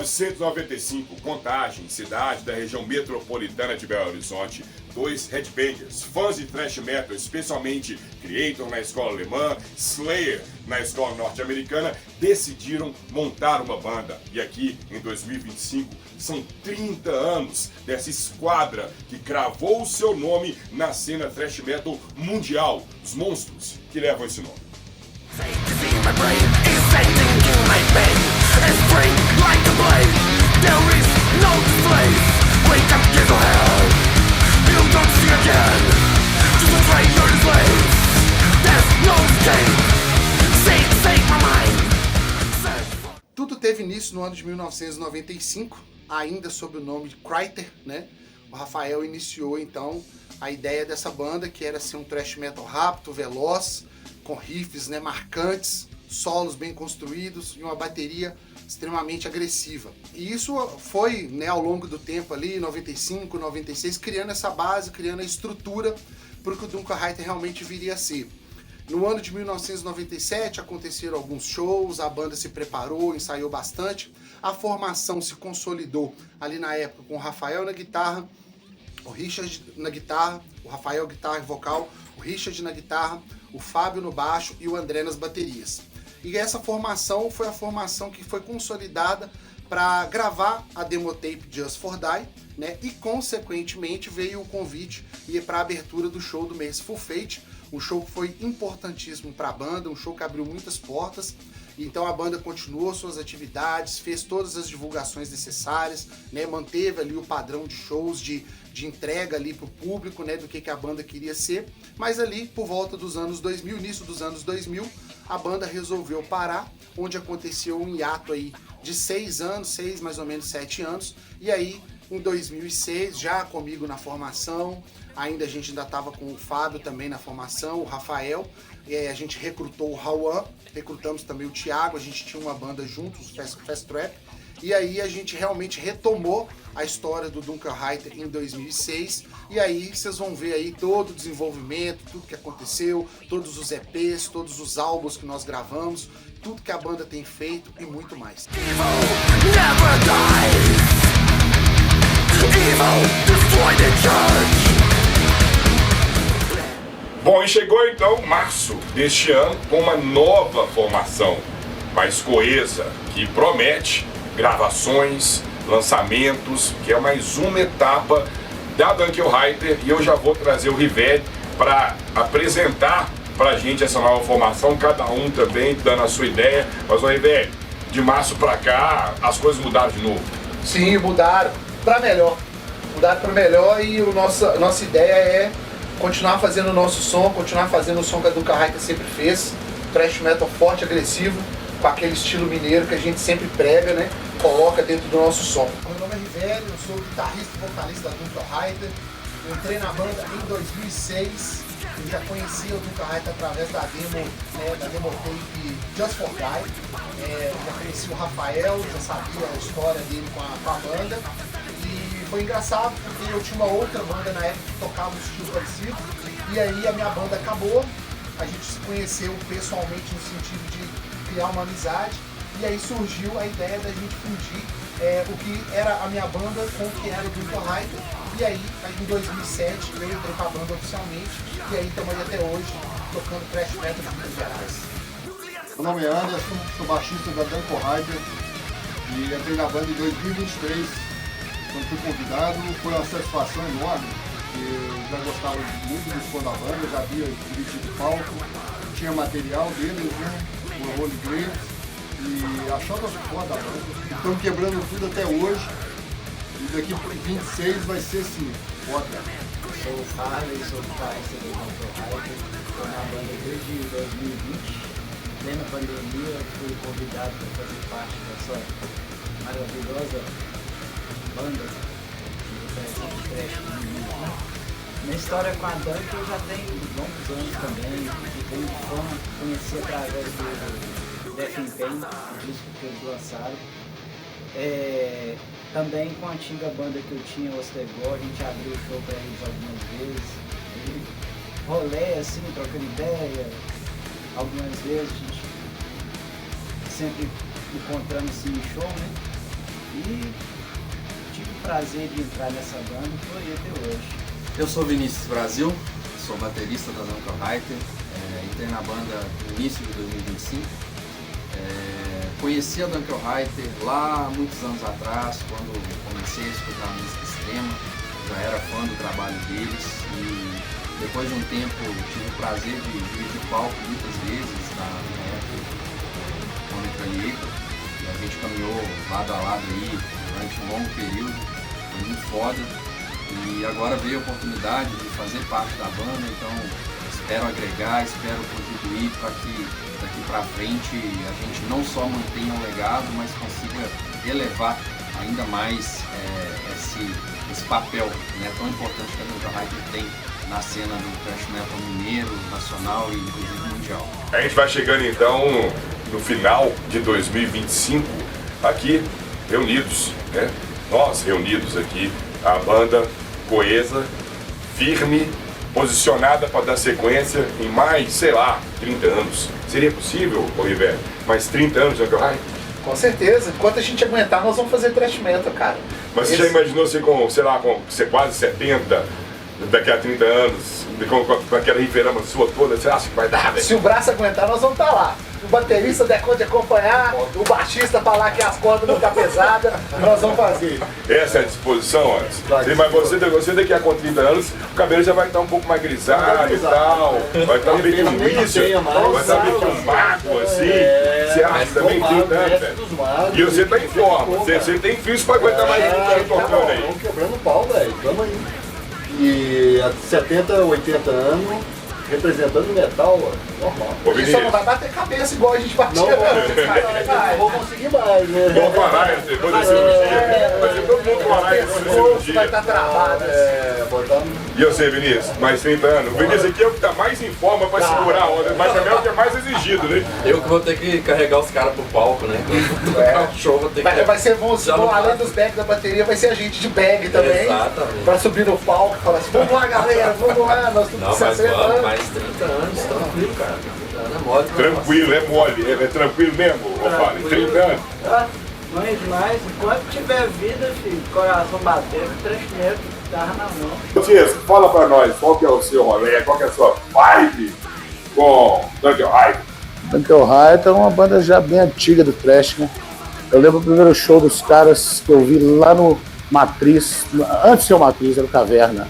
1995, Contagem, cidade da região metropolitana de Belo Horizonte. Dois headbangers, fãs de thrash metal, especialmente Creator na escola alemã, Slayer na escola norte-americana, decidiram montar uma banda. E aqui, em 2025, são 30 anos dessa esquadra que cravou o seu nome na cena thrash metal mundial. Os monstros que levam esse nome. Tudo teve início no ano de 1995, ainda sob o nome de Kreiter, né? O Rafael iniciou então a ideia dessa banda, que era ser um thrash metal rápido, veloz, com riffs, né, marcantes, solos bem construídos e uma bateria extremamente agressiva. E isso foi, né, ao longo do tempo ali, 95, 96, criando essa base, criando a estrutura para o que o Dunkelheiter realmente viria a ser. No ano de 1997 aconteceram alguns shows, a banda se preparou, ensaiou bastante, a formação se consolidou ali na época com o Rafael na guitarra, o Richard na guitarra, o Rafael guitarra e vocal, o Richard na guitarra, o Fábio no baixo e o André nas baterias. E essa formação foi a formação que foi consolidada para gravar a demo tape Just for Die, né? E consequentemente veio o convite para a abertura do show do Mercyful Fate, um show que foi importantíssimo para a banda, um show que abriu muitas portas. Então a banda continuou suas atividades, fez todas as divulgações necessárias, né? Manteve ali o padrão de shows, de entrega ali para o público, né? Do que a banda queria ser. Mas ali por volta dos anos 2000, início dos anos 2000, a banda resolveu parar, onde aconteceu um hiato aí de 6 anos, mais ou menos 7 anos, e aí em 2006, já comigo na formação, a gente ainda estava com o Fábio também na formação, o Rafael, a gente recrutou o Rauan, recrutamos também o Thiago, a gente tinha uma banda juntos, Fast Trap, e aí a gente realmente retomou a história do Dunkelheiter em 2006, e aí vocês vão ver aí todo o desenvolvimento, tudo que aconteceu, todos os EPs, todos os álbuns que nós gravamos, tudo que a banda tem feito e muito mais. Bom, e chegou então março deste ano com uma nova formação, mais coesa, que promete gravações, lançamentos, que é mais uma etapa da Dunkelheiter, e eu já vou trazer o Rivelli para apresentar pra gente essa nova formação, cada um também dando a sua ideia. Mas, o Rivelli, de março pra cá, as coisas mudaram de novo. Sim, mudaram para melhor. Mudaram para melhor, e a nossa ideia é continuar fazendo o nosso som, continuar fazendo o som que a Dunkelheiter sempre fez, thrash metal forte, agressivo, com aquele estilo mineiro que a gente sempre prega, né? Coloca dentro do nosso som. Meu nome é Rivelli, eu sou guitarrista e vocalista da Dunkelheiter. Eu entrei na banda em 2006. Eu já conhecia o Dunkelheiter através da demo, né, da demo tape Just for Die. Eu já conheci o Rafael, já sabia a história dele com a banda. E foi engraçado porque eu tinha uma outra banda na época que tocava um estilo parecido. E aí a minha banda acabou, a gente se conheceu pessoalmente no sentido de criar uma amizade. E aí surgiu a ideia da gente fundir o que era a minha banda com o que era o Dunkelheiter. E aí, em 2007, eu entrei pra banda oficialmente, e aí estamos aí até hoje, tocando thrash metal de Minas Gerais. Meu nome é Anderson, sou baixista da Dunkelheiter e entrei na banda em 2023. Quando fui convidado, foi uma satisfação enorme, porque eu já gostava muito do som da banda, eu já via vídeo de palco, tinha material deles, né, o Holy Grail, e achava foda a banda. Estamos quebrando tudo até hoje. E daqui por 26 vai ser assim, foda. Eu sou o Farley, sou guitarrista do Dunkelheiter, estou na banda desde 2020. Plena pandemia, fui convidado para fazer parte dessa maravilhosa banda de thrash mineiro. Minha história com a Dunk eu já tenho longos anos também, venho de fã, conheci através do Death in Pain, o disco que eles lançaram. Também com a antiga banda que eu tinha, o Ostegor, a gente abriu o show para eles algumas vezes. E rolê assim, trocando ideia. Algumas vezes a gente sempre encontrando assim em show, né? E tive o prazer de entrar nessa banda e tô aí até hoje. Eu sou Vinícius Brasil, sou baterista da Dunkel Reiter, entrei na banda no início de 2025. Conheci a Dunkel Reiter lá há muitos anos atrás, quando comecei a escutar música extrema, já era fã do trabalho deles e depois de um tempo tive o prazer de dividir palco muitas vezes na época com a Creator, e a gente caminhou lado a lado aí durante um longo período, foi muito foda. E agora veio a oportunidade de fazer parte da banda, então espero agregar, espero contribuir para que daqui para frente a gente não só mantenha o legado, mas consiga elevar ainda mais esse papel, né, tão importante que a Dunkel Reiter tem na cena do thrash metal mineiro, nacional e inclusive mundial. A gente vai chegando então no final de 2025 aqui reunidos, né? Nós reunidos aqui, a banda coesa, firme, posicionada para dar sequência em mais, sei lá, 30 anos. Seria possível, River, mais 30 anos de Dunkel Reiter? Com certeza. Enquanto a gente aguentar, nós vamos fazer thrash metal, cara. Mas você já imaginou você com, sei lá, com quase 70, daqui a 30 anos, com aquela riferama sua toda, você acha que vai dar, velho? Se o braço aguentar, nós vamos estar lá. O baterista der conta de acompanhar, o baixista falar que as cordas não estão pesadas, nós vamos fazer. Essa é a disposição antes. Mas você daqui a 30 anos, o cabelo já vai estar um pouco mais grisalho e tal, vai estar meio que um vício, vai estar meio que um mago assim. Você acha também 30 anos, velho? E você tá em forma, você tem fios para aguentar mais 30 anos tocando aí. Estamos quebrando pau, velho, vamos aí. E há 70, 80 anos, representando o metal, normal. Ô, A gente só não vai bater cabeça igual a gente bateu. Não vou conseguir mais, né? Vamos parar depois da cirurgia. Vai ser todo mundo parar essa Vai cirurgia. estar travado. E você, Vinícius? Mais 30 anos. O Vinícius aqui é o que tá mais em forma pra segurar a onda, mas também é o que é mais exigido, né? Eu que vou ter que carregar os caras pro palco, né? Tocar o show, vou ter que... Vai ser, além dos bags da bateria, vai ser a gente de bag também. Exatamente. Pra subir no palco e falar assim, vamos lá galera, vamos lá, nós tudo Não, mas 60 vamos, anos. mais 30 anos, tranquilo, cara. Não é mole. Tranquilo, é mole, é tranquilo mesmo, ô Fábio, 30 anos. Não é demais, enquanto tiver vida, filho, coração batendo, thrash metal, guitarra na mão. Tiesco, fala pra nós, qual que é o seu rolê, qual que é a sua vibe com Dunkel Reiter? Dunkel Reiter é uma banda já bem antiga do thrash, né? Eu lembro o primeiro show dos caras que eu vi lá no Matriz, antes de ser o Matriz, era o Caverna.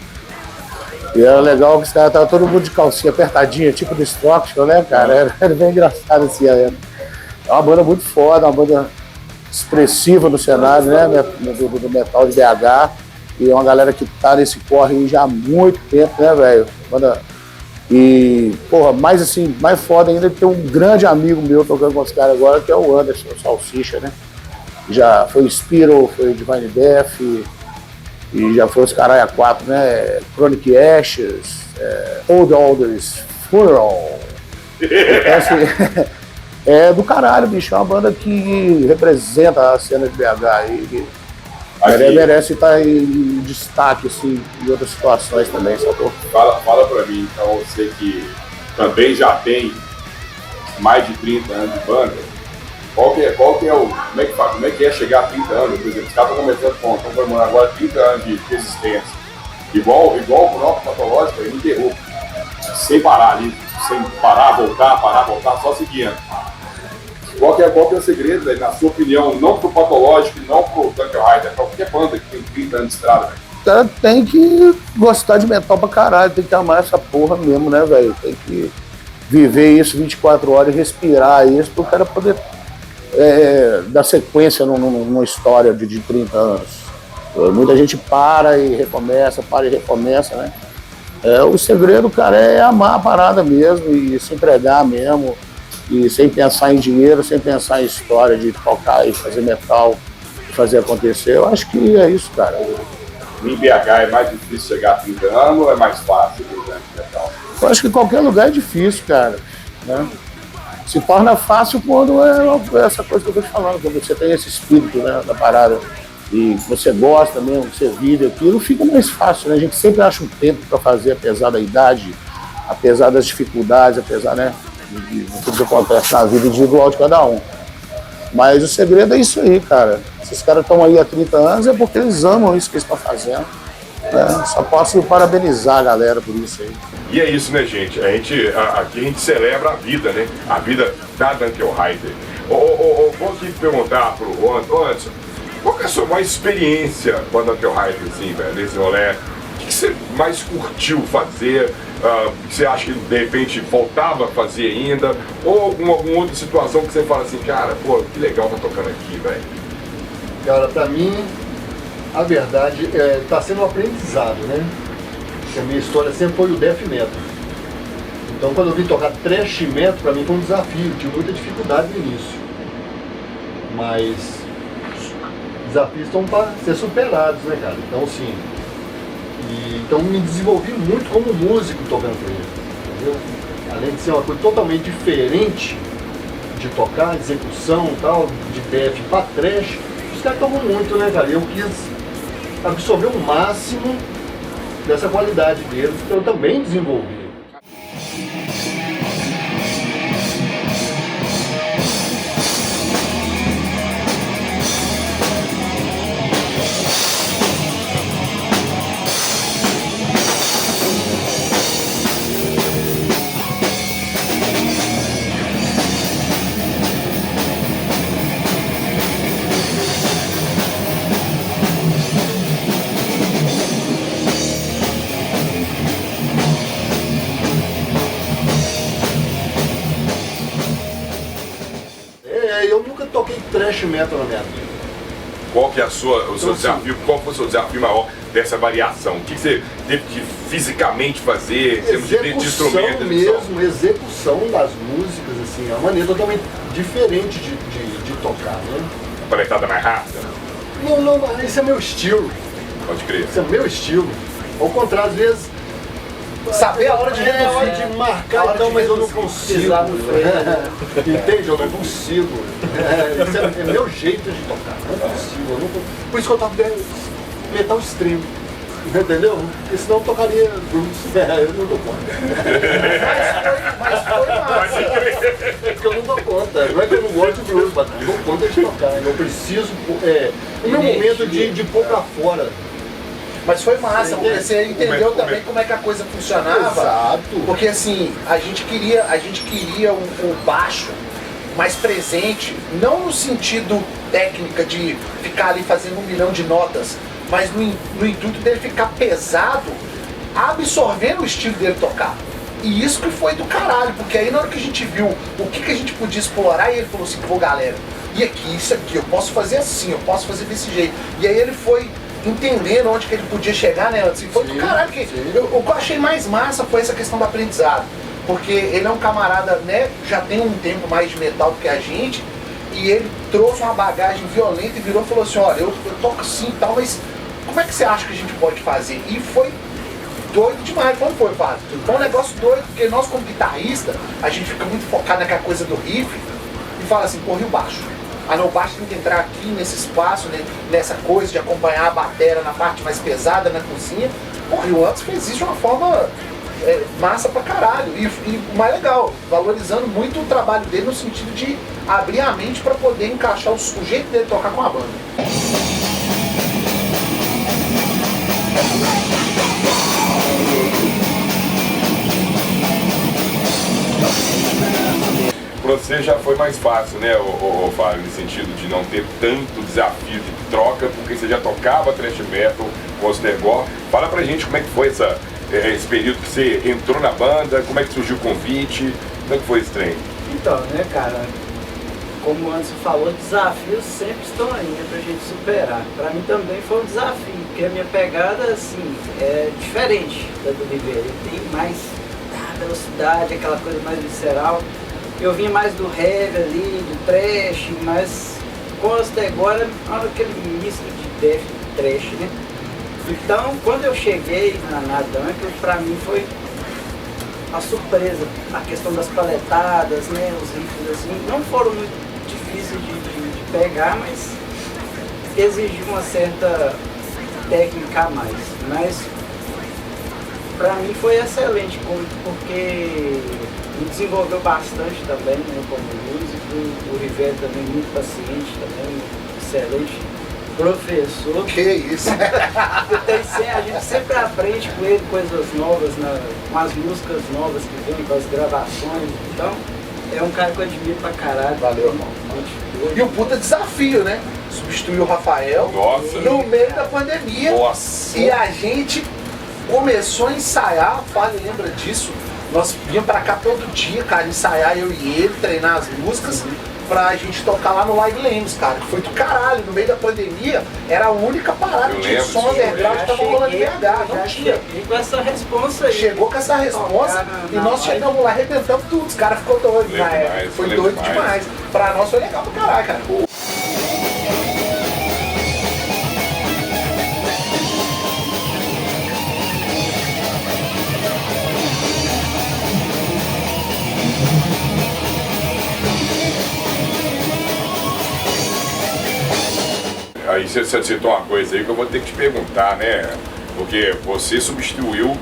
E era legal que os caras estavam todo mundo de calcinha apertadinha, tipo do Structure, né, cara? Era bem engraçado assim. É uma banda muito foda, uma banda expressiva no cenário, né? Do metal de BH. E é uma galera que tá nesse corre aí já há muito tempo, né, velho? E, porra, mais assim, mais foda ainda que tem um grande amigo meu tocando com os caras agora, que é o Anderson, o Salsicha, né? Já foi Spiro, foi Divine Death, e já foi os Caralho 4, né? Chronic Ashes, Old Alders, Funeral. Assim, é do caralho, bicho. É uma banda que representa a cena de BH e merece estar em destaque assim, em outras situações também, sacou? Fala pra mim, então, você que também já tem mais de 30 anos de banda, qual que é o. Como é que é chegar a 30 anos? Por exemplo, os caras estão estão comemorando agora 30 anos de existência. Igual o próprio Patológico, ele enterrou. Sem parar ali, sem parar, voltar, só seguindo. Qual que é o segredo, velho, na sua opinião, não pro Patológico, não pro Dunkel Reiter, pra qualquer banda que tem 30 anos de estrada, velho? O cara tem que gostar de metal pra caralho, tem que amar essa porra mesmo, né, velho? Tem que viver isso 24 horas e respirar isso pro cara poder dar sequência numa história de 30 anos. Muita gente para e recomeça, né? O segredo, cara, é amar a parada mesmo e se entregar mesmo. E sem pensar em dinheiro, sem pensar em história de tocar e fazer metal, fazer acontecer. Eu acho que é isso, cara. Em BH é mais difícil chegar a 30 anos ou é mais fácil durante o metal? Eu acho que qualquer lugar é difícil, cara, né? Se torna fácil quando é essa coisa que eu tô te falando, quando você tem esse espírito, né, da parada e você gosta mesmo, você vive aquilo, fica mais fácil, né? A gente sempre acha um tempo para fazer, apesar da idade, apesar das dificuldades, apesar, né, de tudo que acontece na vida individual de cada um. Mas o segredo é isso aí, cara. Se os caras estão aí há 30 anos é porque eles amam isso que eles estão fazendo. Né? Só posso parabenizar a galera por isso aí. E é isso, né, gente? Aqui a gente celebra a vida, né? A vida da Dunkel Rider. Vou aqui perguntar pro Anderson, qual que é a sua maior experiência com a Dunkel Rider, assim, velho, nesse rolê? O que você mais curtiu fazer? Que você acha que de repente faltava fazer ainda? Ou alguma outra situação que você fala assim, cara, pô, que legal tá tocando aqui, velho? Cara, pra mim, a verdade tá sendo um aprendizado, né? Porque a minha história sempre foi o death metal. Então quando eu vim tocar thrash metal, pra mim foi um desafio, tive muita dificuldade no início. Mas desafios estão para ser superados, né, cara? Então, sim. Então me desenvolvi muito como músico tocando com ele, entendeu? Além de ser uma coisa totalmente diferente de tocar, de execução e tal, de death pra thrash, os caras tocam muito, né, cara? Eu quis absorver o máximo dessa qualidade deles, que eu também desenvolvi. Eu nunca toquei thrash metal na minha vida. Qual que é o seu desafio? Qual foi o seu desafio maior dessa variação? O que você teve que fisicamente fazer, em termos de instrumento? Mesmo, execução das músicas, assim, é uma maneira totalmente diferente de tocar, né? Paletada mais rápida? Não, esse é meu estilo. Pode crer. Esse é meu estilo. Ao contrário, às vezes. Saber a hora de reduzir. É a hora de marcar, então, mas eu não consigo. Entende? Eu não consigo. Esse é meu jeito de tocar. Não consigo. Por isso que eu toco metal extremo. Entendeu? Porque senão eu tocaria blues. Eu não dou conta. Mas foi massa. É porque eu não dou conta. Não é que eu não gosto de blues, mas eu não dou conta de tocar. Eu preciso. O meu momento de pôr pra fora. Mas foi massa, porque você entendeu também como é que a coisa funcionava. Exato. Porque assim, a gente queria o baixo mais presente, não no sentido técnica de ficar ali fazendo 1 milhão de notas, mas no intuito dele ficar pesado, absorvendo o estilo dele tocar. E isso que foi do caralho, porque aí na hora que a gente viu o que a gente podia explorar, e ele falou assim, pô galera, e aqui, isso aqui, eu posso fazer assim, eu posso fazer desse jeito. E aí ele foi entendendo onde que ele podia chegar, né? Assim, foi do caralho que o que eu achei mais massa foi essa questão do aprendizado. Porque ele é um camarada, né? Já tem um tempo mais de metal do que a gente. E ele trouxe uma bagagem violenta e virou e falou assim, olha, eu toco assim e tal, mas como é que você acha que a gente pode fazer? E foi doido demais, como foi, Fábio? Foi um negócio doido, porque nós como guitarrista, a gente fica muito focado naquela coisa do riff e fala assim, porra, e o baixo? Ah não, o baixo tem que entrar aqui nesse espaço, né, nessa coisa de acompanhar a bateria na parte mais pesada, na cozinha. Porra, e o Anderson fez isso de uma forma massa pra caralho. E o mais legal, valorizando muito o trabalho dele no sentido de abrir a mente pra poder encaixar o jeito dele tocar com a banda. Pra você já foi mais fácil, né, o Fábio, no sentido de não ter tanto desafio de troca, porque você já tocava thrash metal com os Ostergor. Fala pra gente como é que foi esse período que você entrou na banda, como é que surgiu o convite, como é que foi esse trem? Então, né, cara, como o Anderson falou, desafios sempre estão aí, né, pra gente superar. Pra mim também foi um desafio, porque a minha pegada, assim, é diferente da do Ribeiro. Ele tem mais velocidade, aquela coisa mais visceral. Eu vinha mais do heavy ali, do thrash, mas com os de agora, aquele misto de death e thrash, né? Então, quando eu cheguei na Dunkel, pra mim foi uma surpresa. A questão das paletadas, né? Os riffs assim, não foram muito difíceis de pegar, mas exigiu uma certa técnica a mais. Mas pra mim foi excelente, porque me desenvolveu bastante também, né, como músico. O Ribeiro também muito paciente, também excelente professor. Que isso? A gente sempre aprende com ele coisas novas, com as músicas novas que vem, com as gravações. Então, é um cara que eu admiro pra caralho. Valeu, irmão. E o puta desafio, né? Substituir o Rafael Nossa. no meio da pandemia. Nossa. E a gente começou a ensaiar, o Fábio lembra disso. Nós vinhamos pra cá todo dia, cara, ensaiar eu e ele, treinar as músicas pra gente tocar lá no Live Lemos, cara. Que foi do caralho, no meio da pandemia, era a única parada Eu de lembro som disso. underground que tava rolando em BH, não Já tinha. cheguei com essa responsa aí. Chegou com essa resposta e nós chegamos lá, arrebentamos tudo. Os caras ficou doido Lembro na época. demais, Foi lembro doido demais. demais. Pra nós foi legal pra caralho, cara. Aí você citou uma coisa aí que eu vou ter que te perguntar, né? Porque você substituiu,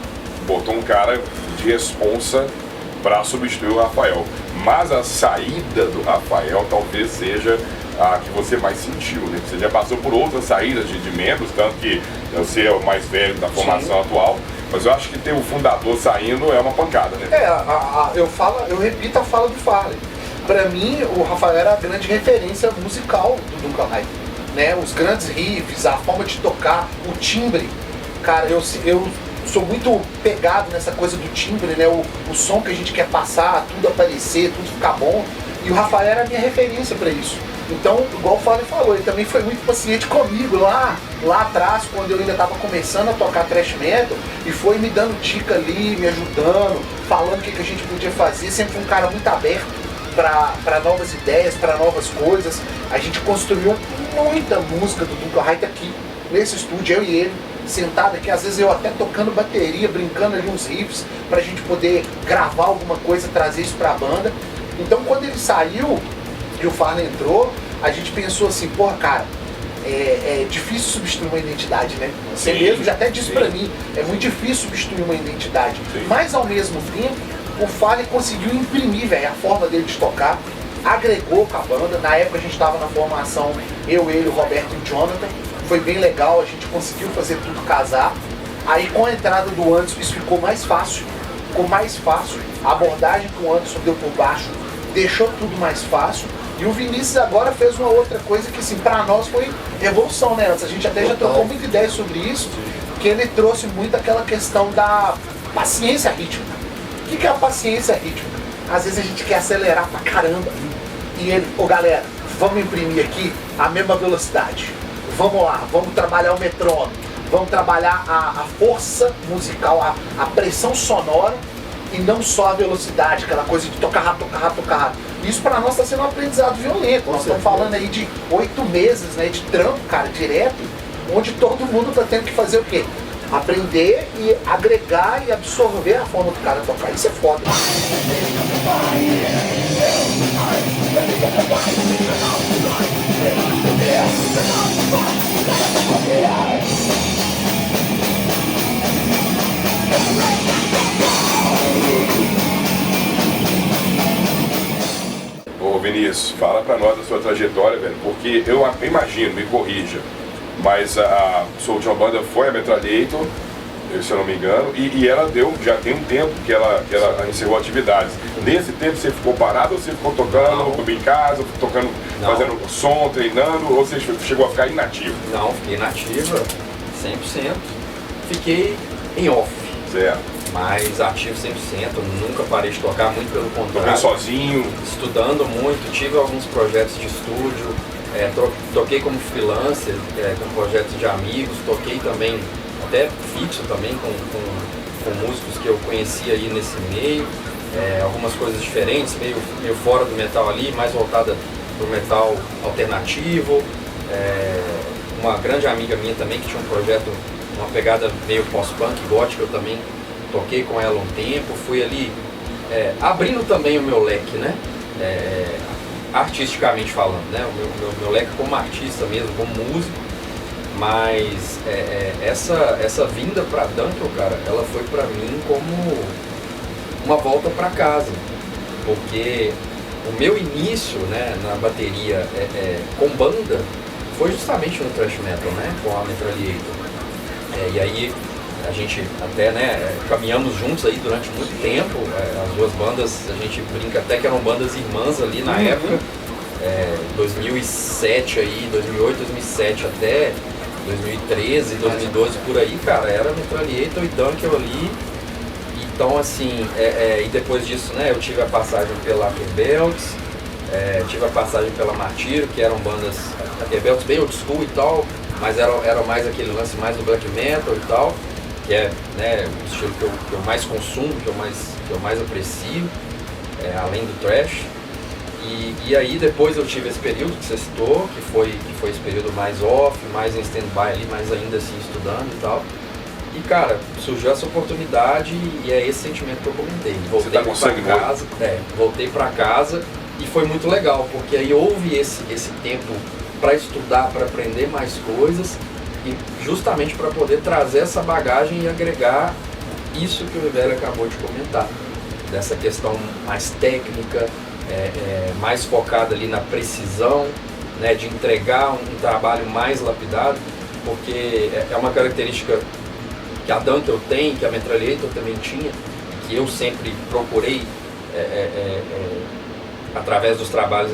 botou um cara de responsa para substituir o Rafael. Mas a saída do Rafael talvez seja a que você mais sentiu, né? Você já passou por outras saídas de membros, tanto que você é o mais velho da formação atual. Mas eu acho que ter o fundador saindo é uma pancada, né? Eu repito a fala do Farley. Pra mim, o Rafael era a grande referência musical do Duncan Hyde, né? Os grandes riffs, a forma de tocar, o timbre. Cara, eu sou muito pegado nessa coisa do timbre, né? O som que a gente quer passar, tudo aparecer, tudo ficar bom. E o Rafael era a minha referência pra isso. Então, igual o Fábio falou, ele também foi muito paciente comigo lá atrás, quando eu ainda estava começando a tocar thrash metal, e foi me dando dica ali, me ajudando, falando o que a gente podia fazer. Sempre foi um cara muito aberto para novas ideias, para novas coisas. A gente construiu muita música do Duncan Hyde aqui, nesse estúdio, eu e ele, sentado aqui, às vezes eu até tocando bateria, brincando ali uns riffs, pra gente poder gravar alguma coisa, trazer isso pra banda. Então, quando ele saiu e o Farley entrou, a gente pensou assim, porra, cara, é difícil substituir uma identidade, né? Você mesmo já até disse pra mim, é muito difícil substituir uma identidade. Sim. Mas ao mesmo tempo, o Farley conseguiu imprimir, velho, a forma dele de tocar, agregou com a banda. Na época a gente tava na formação, eu, ele, o Roberto e o Jonathan. Foi bem legal, a gente conseguiu fazer tudo casar. Aí com a entrada do Anderson isso ficou mais fácil. A abordagem que o Anderson deu por baixo deixou tudo mais fácil. E o Vinícius agora fez uma outra coisa que, assim, pra nós foi revolução, né? A gente até já trocou muita ideia sobre isso, que ele trouxe muito aquela questão da paciência rítmica. O que é a paciência rítmica? Às vezes a gente quer acelerar pra caramba. E ele, galera, vamos imprimir aqui a mesma velocidade. Vamos lá, vamos trabalhar o metrônomo, vamos trabalhar a força musical, a pressão sonora, e não só a velocidade, aquela coisa de tocar rápido, tocar rápido, tocar rápido. Isso pra nós tá sendo um aprendizado violento. Nós estamos falando aí de 8 meses, né, de trampo, cara, direto, onde todo mundo tá tendo que fazer o quê? Aprender e agregar e absorver a forma do cara tocar. Isso é foda. Ô Vinícius, fala pra nós da sua trajetória, velho, porque eu imagino, me corrija, mas a Soul John Banda foi a Metralhator, se eu não me engano, e ela já tem um tempo que ela encerrou atividades. Nesse tempo você ficou parado ou você ficou tocando em casa, tocando, fazendo som, treinando, ou você chegou a ficar inativo? Não, fiquei nativa, 100%. Fiquei em off. Certo. Mas ativo 100%, nunca parei de tocar, muito pelo Tocando contrário. sozinho? Estudando muito, tive alguns projetos de estúdio, toquei como freelancer, com projetos de amigos, toquei também, até fixo também, com músicos que eu conhecia aí nesse meio, algumas coisas diferentes, meio fora do metal ali, mais voltada para o metal alternativo. Uma grande amiga minha também que tinha um projeto, uma pegada meio pós-punk, gótica, eu também toquei com ela um tempo, fui ali abrindo também o meu leque, né? Artisticamente falando, né? O meu leque como artista mesmo, como músico, mas essa vinda pra Dunkel, cara, ela foi pra mim como uma volta pra casa, porque o meu início, né, na bateria com banda foi justamente no thrash metal, né, com a Metralhator. E aí a gente até, né, caminhamos juntos aí durante muito tempo. As duas bandas, a gente brinca até que eram bandas irmãs ali na época. 2007 aí, 2008, 2007 até 2013, 2012 por aí, cara, era Metralhator e Dunkel ali. Então assim, e depois disso, né, eu tive a passagem pela Aperbelts, tive a passagem pela Martyr, que eram bandas Aperbelts bem old school e tal, mas era mais aquele lance mais do black metal e tal, que é, né, o estilo que eu mais consumo, que eu mais aprecio, além do thrash. E aí depois eu tive esse período que você citou, que foi esse período mais off, mais em stand-by ali, mas ainda assim estudando e tal. E cara, surgiu essa oportunidade e é esse sentimento que eu comentei. Voltei pra casa e foi muito legal, porque aí houve esse tempo para estudar, para aprender mais coisas e justamente para poder trazer essa bagagem e agregar isso que o Rivelli acabou de comentar, dessa questão mais técnica, mais focada ali na precisão, né, de entregar um trabalho mais lapidado, porque é uma característica que a Dunkel tem, que a Metralhator também tinha, que eu sempre procurei através dos trabalhos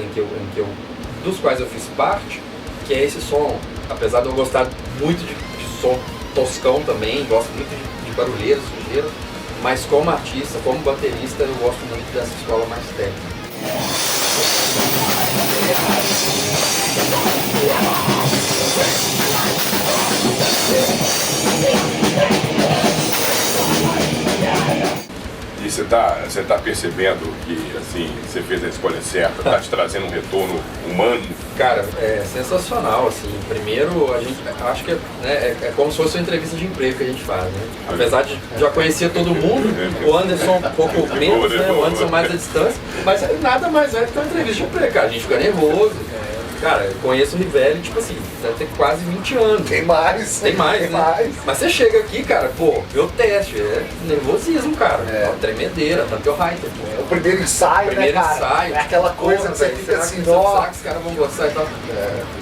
dos quais eu fiz parte, que é esse som. Apesar de eu gostar muito de som toscão também, gosto muito de barulheira, sujeira, mas como artista, como baterista, eu gosto muito dessa escola mais técnica. E você tá percebendo que assim, você fez a escolha certa, tá te trazendo um retorno humano? Cara, é sensacional, assim. Primeiro, a gente acho que é como se fosse uma entrevista de emprego que a gente faz, né? Apesar de já conhecer todo mundo, o Anderson um pouco menos, né? O Anderson mais à distância, mas nada mais é do que uma entrevista de emprego, cara. A gente fica nervoso. Cara, eu conheço o Rivelli, tipo assim, deve ter quase 20 anos. Tem mais, né? Mais. Mas você chega aqui, cara, pô, vê o teste, nervosismo, cara. Tremedeira, Dunkel Reiter. O primeiro ensaio, né, cara? É aquela coisa que você fica assim, será que os caras vão gostar e tal?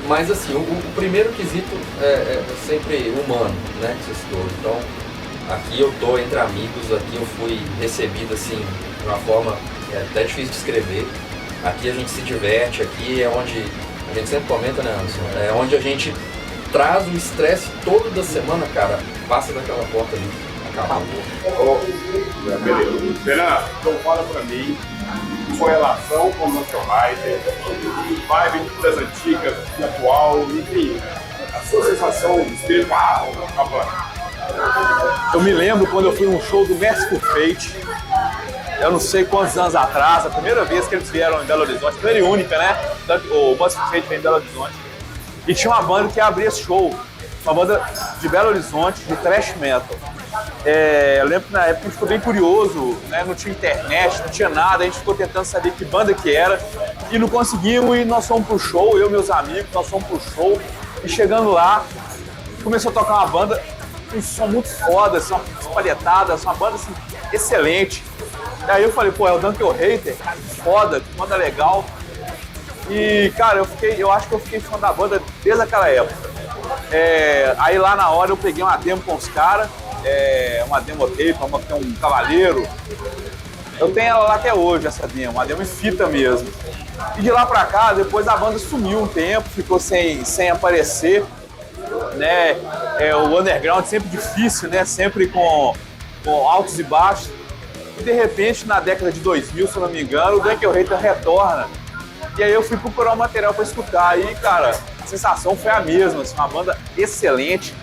Mas assim, o primeiro quesito é sempre humano, né, que você citou. Então, aqui eu tô entre amigos, aqui eu fui recebido assim, de uma forma até difícil de escrever. Aqui a gente se diverte, aqui é onde a gente sempre comenta, né, Anderson? É onde a gente traz o estresse todo da semana, cara, passa daquela porta ali, acabou. Beleza. Fernando, então fala pra mim sua relação com o Dunkel Reiter, vibe das antigas, e atual, enfim, a sua sensação de ter a banda. Eu me lembro quando eu fui num show do Merciful Fate, eu não sei quantos anos atrás, a primeira vez que eles vieram em Belo Horizonte, primeira e única, né? O Merciful Fate veio em Belo Horizonte. E tinha uma banda que abria esse show, uma banda de Belo Horizonte, de thrash metal. Eu lembro que na época a gente ficou bem curioso, né? Não tinha internet, não tinha nada, a gente ficou tentando saber que banda que era e não conseguimos, e nós fomos pro show, eu e meus amigos, nós fomos pro show, e chegando lá, começou a tocar uma banda, um som muito foda, assim, uma espalhetada, uma banda assim, excelente. Aí eu falei, pô, é o Dunkel Reiter, cara, que foda, que banda legal. E, cara, eu acho que eu fiquei fã da banda desde aquela época. Aí lá na hora eu peguei uma demo com os caras, uma demo tape, um cavaleiro. Eu tenho ela lá até hoje, essa demo, uma demo em fita mesmo. E de lá pra cá, depois a banda sumiu um tempo, ficou sem aparecer, né? O underground sempre difícil, né? Sempre com altos e baixos. E de repente, na década de 2000, se eu não me engano, o Dunkel Reiter retorna. E aí eu fui procurar um material para escutar. E, cara, a sensação foi a mesma. Assim, uma banda excelente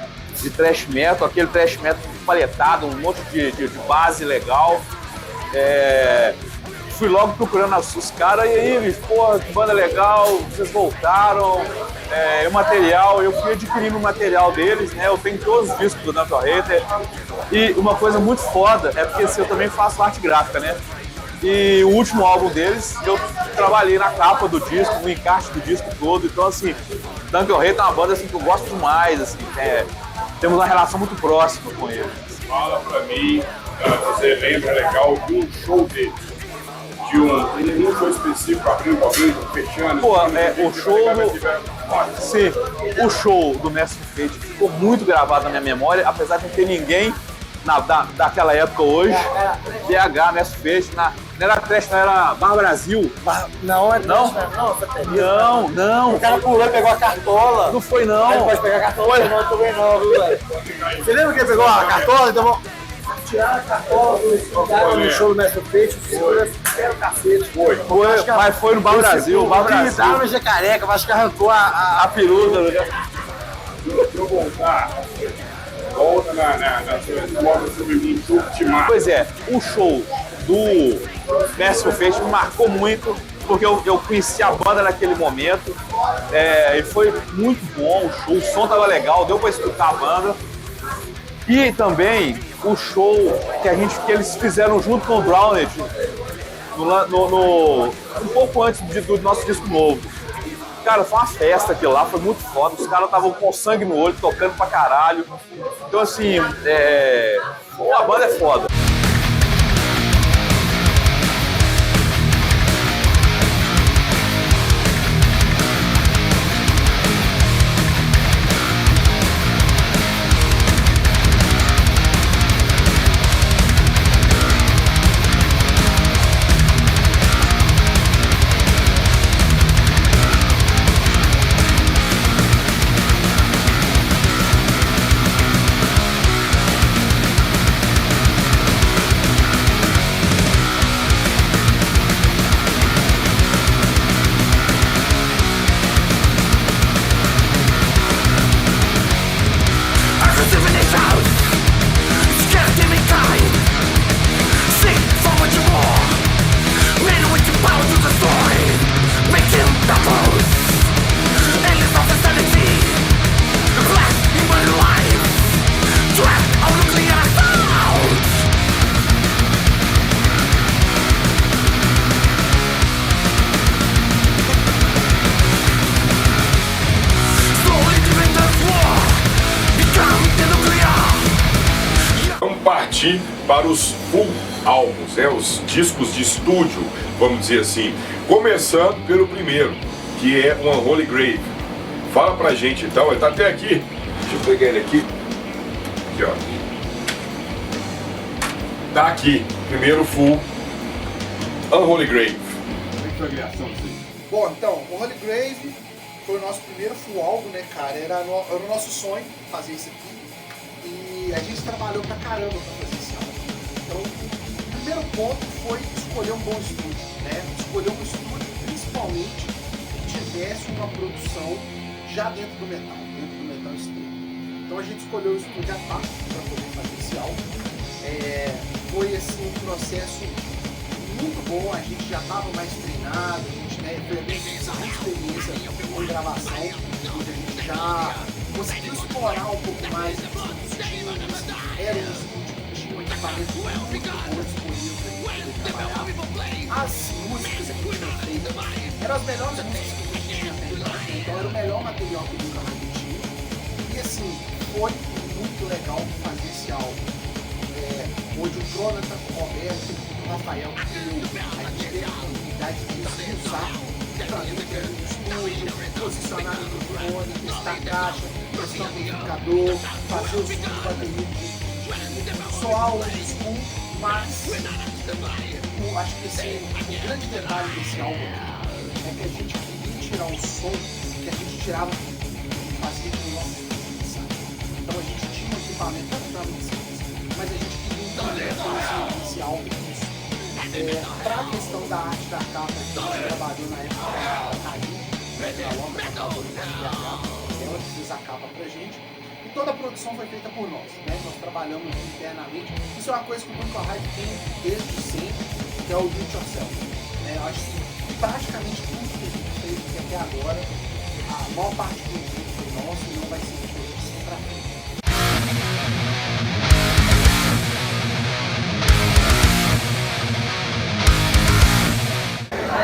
de thrash metal, aquele thrash metal paletado, um monte de base legal. Fui logo procurando os caras. E aí, bicho, porra, que banda legal, vocês voltaram. O material, eu fui adquirindo o material deles, né? Eu tenho todos os discos do Dunkel Reiter. E uma coisa muito foda é porque assim, eu também faço arte gráfica, né? E o último álbum deles, eu trabalhei na capa do disco, no encarte do disco todo. Então, assim, Dunkel Reiter é uma banda assim, que eu gosto demais, assim, temos uma relação muito próxima com eles. Fala pra mim, você lembra legal de um show deles, de um show específico, abrindo talvez, fechando. Pô, o show Sim, o show do Mestre Fate ficou muito gravado na minha memória, apesar de não ter ninguém daquela época hoje. BH, Mestre Fate, não era Trash, não era Bar Brasil. Não, Não. O cara pulou e pegou a cartola. Não foi, não. Ele pode pegar a cartola, não, também não, viu, velho? Você lembra que ele pegou a cartola? Então vamos tirar a cartola no show do Mestre Fate, o cacete. Foi, mas foi no Bar Brasil, Bar Brasil. Tava no Jacareca, mas que arrancou a peruda. Deixa eu voltar. Volta na sua escola sobre mim, Pois é, o show do Mestre Fate me marcou muito, porque eu conheci a banda naquele momento, e foi muito bom o show, o som tava legal, deu pra escutar a banda. E também o show que eles fizeram junto com o Drowned, um pouco antes do nosso disco novo. Cara, foi uma festa aquilo lá, foi muito foda. Os caras estavam com sangue no olho, tocando pra caralho. Então, assim, a banda é foda. Para os full álbuns, os discos de estúdio, vamos dizer assim. Começando pelo primeiro, que é o Unholy Grave. Fala pra gente então, ele tá até aqui. Deixa eu pegar ele aqui. Aqui, ó. Tá aqui, primeiro full Unholy Grave. Como é que foi a criação disso aí? Bom, então, o Unholy Grave foi o nosso primeiro full álbum, né, cara? Era o nosso sonho fazer isso aqui. E a gente trabalhou pra caramba pra fazer esse álbum. Então, o primeiro ponto foi escolher um bom estúdio, né? Escolher um estúdio, principalmente, que tivesse uma produção já dentro do metal extremo. Então a gente escolheu o estúdio Apache para poder fazer esse álbum. Foi assim um processo muito bom, a gente já estava mais treinado, a gente foi muita experiência com gravação, onde a gente já conseguiu explorar um pouco mais os times, era um estúdio que tinha um equipamento muito bom disponível para a gente poder trabalhar. As músicas que a gente tinha feito eram as melhores músicas que a gente tinha feito, então era o melhor material que nunca mais tinha. E assim, foi muito legal fazer esse álbum. Hoje o Jonathan, o Roberto, o Rafael, a gente teve a oportunidade de usar o estúdio, posicionar o microfone, testar a caixa, testar o amplificador, fazer o som de bateria, soar o school, mas eu acho que o grande detalhe desse álbum é que a gente queria tirar um som que a gente tirava e fazia com o nosso estúdio, sabe? Então a gente tinha um equipamento muito simples, mas a gente esse álbum para a questão da arte da capa que a gente trabalhou na época da Raí, ela fez a capa pra gente e toda a produção foi feita por nós, né? Nós trabalhamos internamente. Isso é uma coisa que o Bunker Hype tem desde sempre, que é o do it yourself. Eu acho que praticamente tudo que a gente fez até agora, a maior parte do vídeo foi nosso e não vai ser diferente assim pra frente.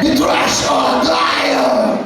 The Threshold Lion!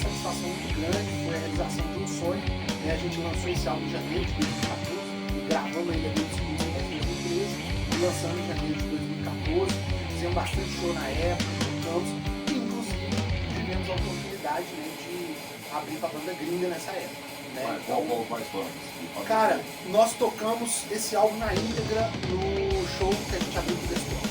satisfação muito grande, foi a realização de um sonho. A gente lançou esse álbum em janeiro de 2014 e gravamos ainda desde 2013 e lançamos em janeiro de 2014. Fizemos bastante show na época, tocamos e inclusive tivemos a oportunidade, né, de abrir para a banda gringa nessa época. Né? Qual mais bandas? Cara, nós tocamos esse álbum na íntegra no show que a gente abriu pro Destruction.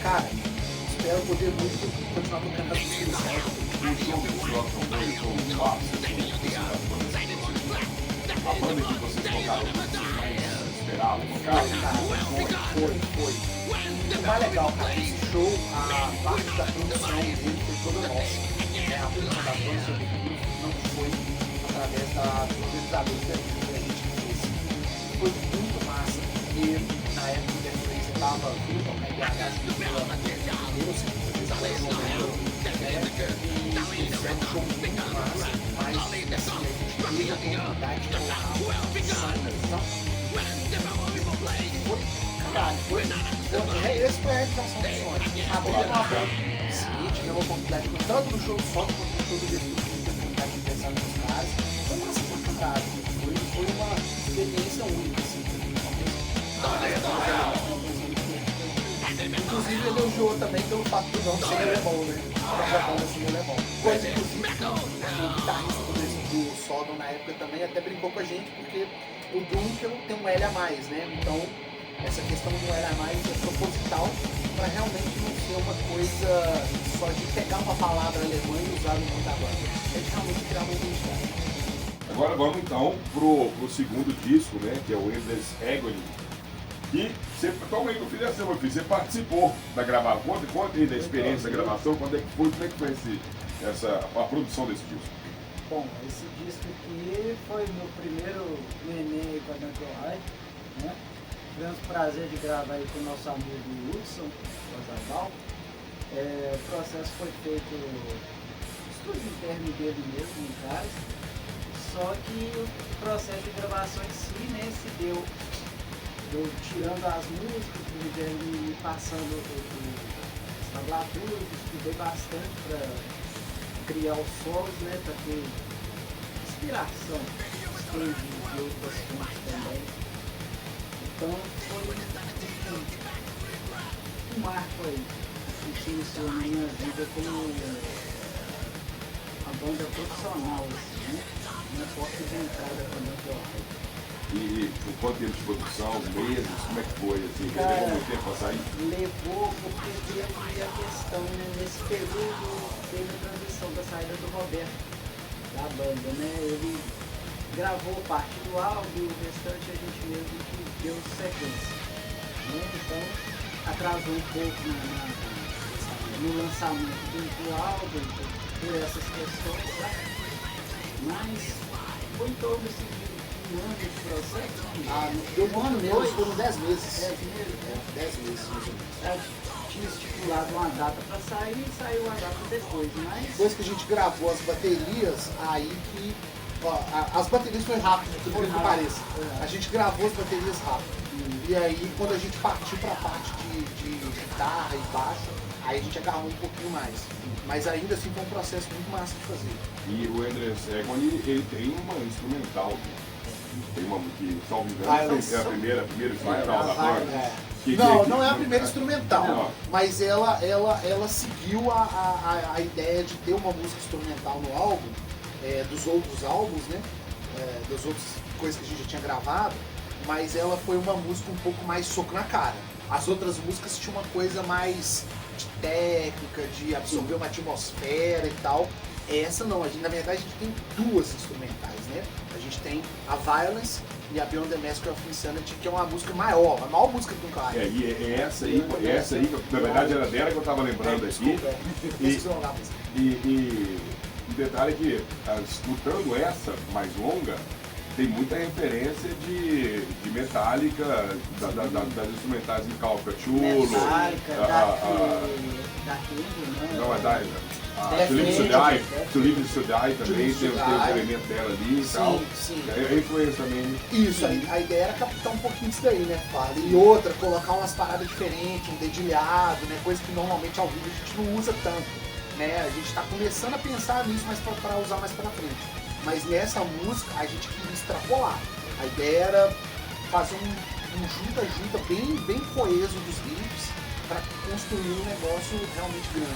cara, espero poder muito continuar tocando as músicas. O show do Rock and Roll foi um ápice, a banda que vocês tocaram, vocês mais esperavam tocar? Foi. O mais legal, cara, esse show, a parte da produção dele foi toda nossa. A produção da banda sobre não foi através dos organizadores da gente que a gente fez. Foi muito massa, porque na época o The Fraser estava vindo tocar em BH, primeiro, segunda vez agora no momento, e foi um show muito massa, mas assim, a gente teve a oportunidade de colocar esse foi a realização do sonho. A banda uma banda seguinte, deu uma oportunidade tanto no show do Sonic quanto no show do The Fraser, a oportunidade de pensar nos caras. Foi massa pra caralho. Foi uma experiência única, assim. Inclusive ele elogiou também pelo fato do Dom ser alemão, né? Da banda ser alemão. Coisa, inclusive, o guitarrista do Sodom na época também até brincou com a gente, porque o Dunkel tem um L a mais, né? Então, essa questão do L a mais é proposital para realmente não ser uma coisa só de pegar uma palavra alemã e usar no mundo da banda. A gente realmente criar uma identidade. Agora vamos então pro segundo disco, né? Que é o Endless Agony. E você, toma aí que eu fiz essa, meu filho, você participou da gravação, conta aí da experiência da gravação, como é que foi a produção desse disco? Bom, esse disco aqui foi meu primeiro neném com a Dancorai, né? Tivemos o prazer de gravar aí com o nosso amigo Hudson Rosabal. O processo foi feito no estúdio interno dele mesmo, em casa. Só que o processo de gravação em si, né, se deu eu tirando as músicas, me passando as tablaturas, estudei bastante para criar os solos, né, para ter inspiração de outras fontes também. Então foi um marco aí que iniciou a minha vida como a banda profissional, assim, né, minha porta de entrada quando eu E por quanto tempo de produção, meses, como é que foi? Assim, Cara, levou muito tempo pra sair? Levou porque teve a questão, nesse período, teve a transição da saída do Roberto, da banda, né? Ele gravou parte do álbum e o restante a gente mesmo que deu sequência, né? Então, atrasou um pouco no lançamento do álbum, por essas questões, tá? Mas foi todo esse um ano de processo? Deu um ano mesmo, foram 10 meses. 10 meses. Tinha estipulado uma data para sair e saiu a data depois, mas... Depois que a gente gravou as baterias, aí que... Ó, as baterias foi rápido, tudo que pareça. A gente gravou as baterias rápido. E aí, quando a gente partiu para a parte de guitarra e baixo, aí a gente agarrou um pouquinho mais. Mas ainda assim foi um processo muito massa de fazer. E o Endless Agony, ele tem uma instrumental. Tem uma que, salvo engano, é a primeira instrumental da banda. Não é a primeira instrumental, mas ela seguiu a ideia de ter uma música instrumental no álbum, dos outros álbuns, né? Das outras coisas que a gente já tinha gravado, mas ela foi uma música um pouco mais soco na cara. As outras músicas tinham uma coisa mais de técnica, de absorver uma atmosfera e tal. Essa não, na verdade a gente tem duas instrumentais, né? A gente tem a Violence e a Beyond the Mask of Insanity, que é uma música maior, a maior música do Duncan. E essa aí, na verdade era dela que eu tava lembrando aqui. E o detalhe é que, escutando essa mais longa, tem muita referência de Metallica, das instrumentais de Call of Cthulhu. Metallica, Não, é To Live to Die também, tem os elementos dela ali e tal. Sim. É influência também. Isso, a ideia era captar um pouquinho disso daí, né? E outra, colocar umas paradas diferentes, um dedilhado, né? Coisa que normalmente ao vivo a gente não usa tanto, né? A gente tá começando a pensar nisso, mas para usar mais pra frente. Mas nessa música a gente queria extrapolar. A ideia era fazer um junta-junta bem coeso dos riffs para construir um negócio realmente grande.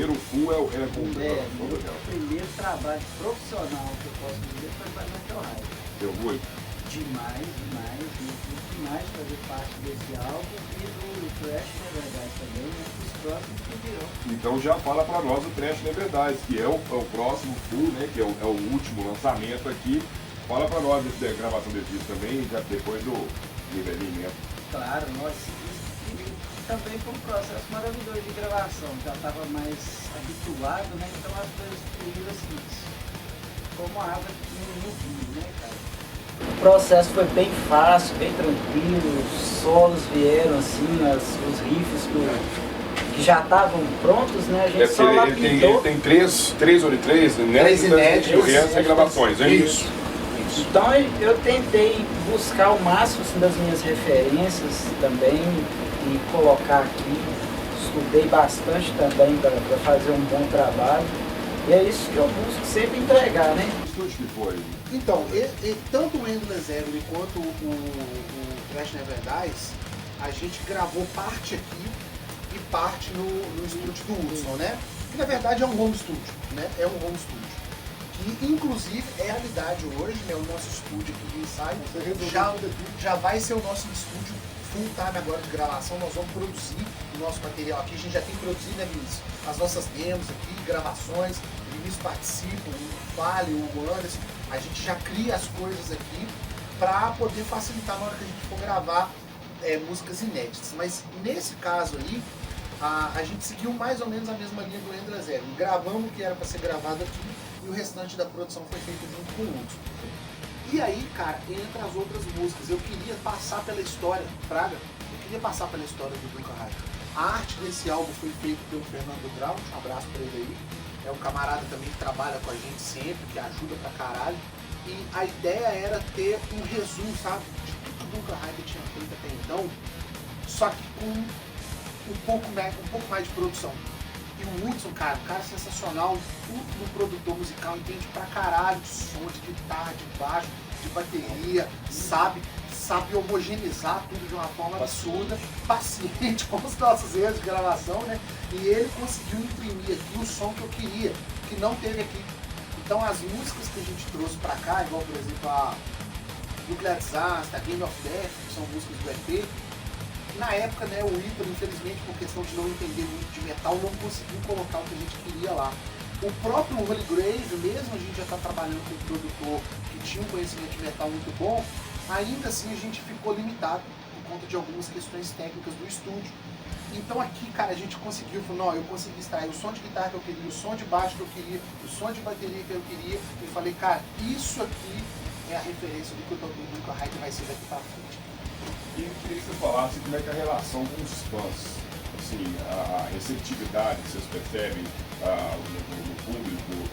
primeiro full é com meu primeiro trabalho profissional que eu posso dizer foi para Metal High. Tem orgulho? Demais, demais fazer parte desse álbum e do Trash Never Dies também, né? Os próximos que virão. Então já fala pra nós o Trash Never Dies, que é o próximo full, né? Que é o último lançamento aqui. Fala pra nós da gravação desse disco também, já depois do nivelamento. Claro, nós também foi um processo maravilhoso de gravação. Já estava mais habituado, né? Então as coisas fluíram assim, como a água no vinho, né, cara? O processo foi bem fácil, bem tranquilo, os solos vieram assim, os riffs que já estavam prontos, né? A gente só lapidou. Ele tem três inéditos e o resto é gravações, é isso? Então eu tentei buscar o máximo assim, das minhas referências também e colocar aqui. Estudei bastante também para fazer um bom trabalho. E é isso que eu busco sempre entregar, né? Que estúdio que foi? Então, tanto o Endless Agony quanto o Trash Never Dies, a gente gravou parte aqui e parte no estúdio do Hudson, né? Que na verdade é um home studio, né? É um home studio. Que inclusive é realidade hoje, né? O nosso estúdio aqui de ensaio já vai ser o nosso estúdio full time agora de gravação. Nós vamos produzir o nosso material aqui. A gente já tem produzido, né, Vinícius? As nossas demos aqui, gravações. O Vinícius participa, o Fale, o Anderson. A gente já cria as coisas aqui para poder facilitar na hora que a gente for gravar músicas inéditas. Mas nesse caso aí, a gente seguiu mais ou menos a mesma linha do Endless Agony. Gravamos o que era para ser gravado aqui e o restante da produção foi feito junto com o Hudson. E aí, cara, entra as outras músicas. Eu queria passar pela história, Fraga, eu queria passar pela história do Duncan High. A arte desse álbum foi feita pelo Fernando Grau, um abraço pra ele aí. É um camarada também que trabalha com a gente sempre, que ajuda pra caralho. E a ideia era ter um resumo, sabe, de tudo que o Duncan High tinha feito até então, só que com um pouco mais de produção. E o Hudson, cara, um cara sensacional, um produtor musical, entende pra caralho de som, de guitarra, de baixo, de bateria, sabe homogeneizar tudo de uma forma absurda, paciente com os nossos erros de gravação, né? E ele conseguiu imprimir aqui o som que eu queria, que não teve aqui. Então as músicas que a gente trouxe pra cá, igual por exemplo a Nuclear Disaster, a Game of Death, que são músicas do EP, na época, né, o Ítalo, infelizmente, por questão de não entender muito de metal, não conseguiu colocar o que a gente queria lá. O próprio Holy Grave, mesmo a gente já está trabalhando com um produtor que tinha um conhecimento de metal muito bom, ainda assim a gente ficou limitado por conta de algumas questões técnicas do estúdio. Então aqui, cara, a gente conseguiu, não, eu consegui extrair o som de guitarra que eu queria, o som de baixo que eu queria, o som de bateria que eu queria, e falei, cara, isso aqui é a referência do que o Duncan High vai ser daqui para frente. E eu queria que você falasse como é que é a relação com os fãs, assim, a receptividade que vocês percebem no público,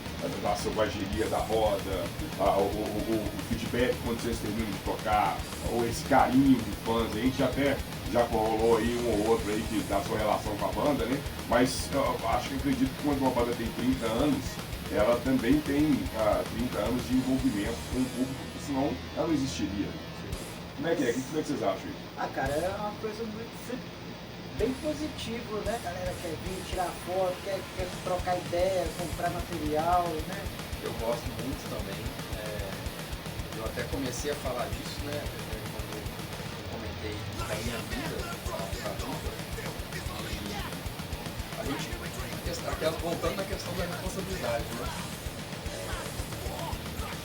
a selvageria da roda, o feedback quando vocês terminam de tocar, ou esse carinho de fãs. A gente já rolou aí um ou outro aí que da sua relação com a banda, né? Mas eu acredito que quando uma banda tem 30 anos, ela também tem 30 anos de envolvimento com o público, porque senão ela não existiria. Como é que é? Como é que vocês acham isso? Cara, é uma coisa bem positiva, né? A galera quer vir tirar foto, quer trocar ideia, comprar material, né? Eu gosto muito também. Eu até comecei a falar disso, né? Quando eu comentei da minha vida pra dupla. A gente, voltando na questão da responsabilidade, né?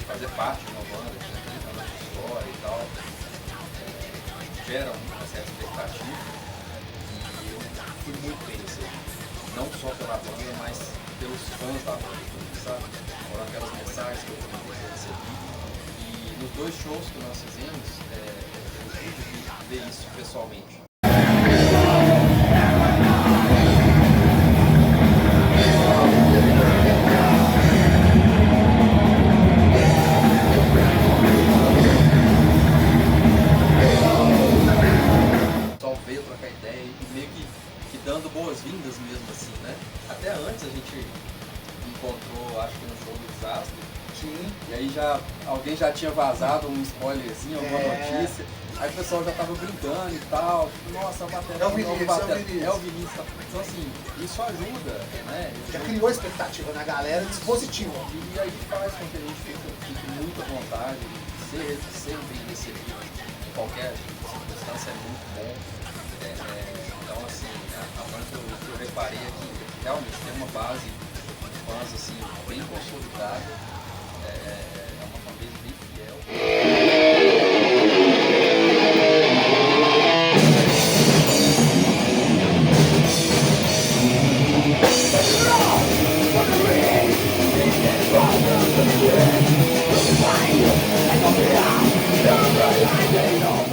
Fazer parte de uma banda, de uma história e tal. Gera uma certa expectativa e eu fui muito bem recebido, não só pela banda, mas pelos fãs da banda, sabe? Foram aquelas mensagens que eu recebi e nos 2 shows que nós fizemos, eu pude ver isso pessoalmente. Dando boas-vindas mesmo assim, né? Até antes a gente encontrou, acho que no show do Desastre. Sim. E aí alguém já tinha tinha vazado um spoilerzinho, alguma notícia. Aí o pessoal já tava brincando e tal, tipo, nossa, a bateria É o Vinícius, nova bateria. é o Vinícius. É o Vinícius. Então assim, isso ajuda, né? Já criou expectativa na galera dispositiva. E aí faz com que a gente fique muito à vontade, ser bem recebido em qualquer circunstância é muito bom. Então assim, a banda que eu reparei é que realmente tem uma base de fãs assim, bem consolidada, é uma fanbase bem fiel.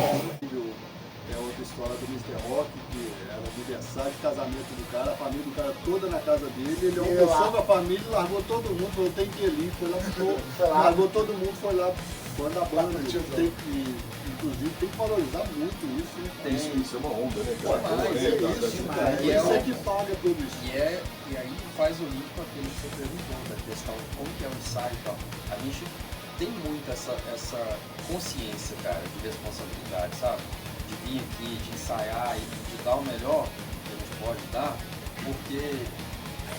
É outra história do Mr. Rock, que era aniversário de casamento do cara, a família do cara toda na casa dele, ele almoçou com a família, largou todo mundo, falou, tem que ir ali, foi lá pro show, largou todo mundo, foi lá, quando a banda, tem que, inclusive, tem que valorizar muito isso, né? Isso é uma onda, né, cara? Mas é isso, cara, E é isso é o- que paga tudo isso. E aí faz o link com aquele que você perguntou, da questão de como que é o ensaio e tal. A gente tem muito essa consciência, cara, de responsabilidade, sabe? De vir aqui, de ensaiar e de dar o melhor que a gente pode dar, porque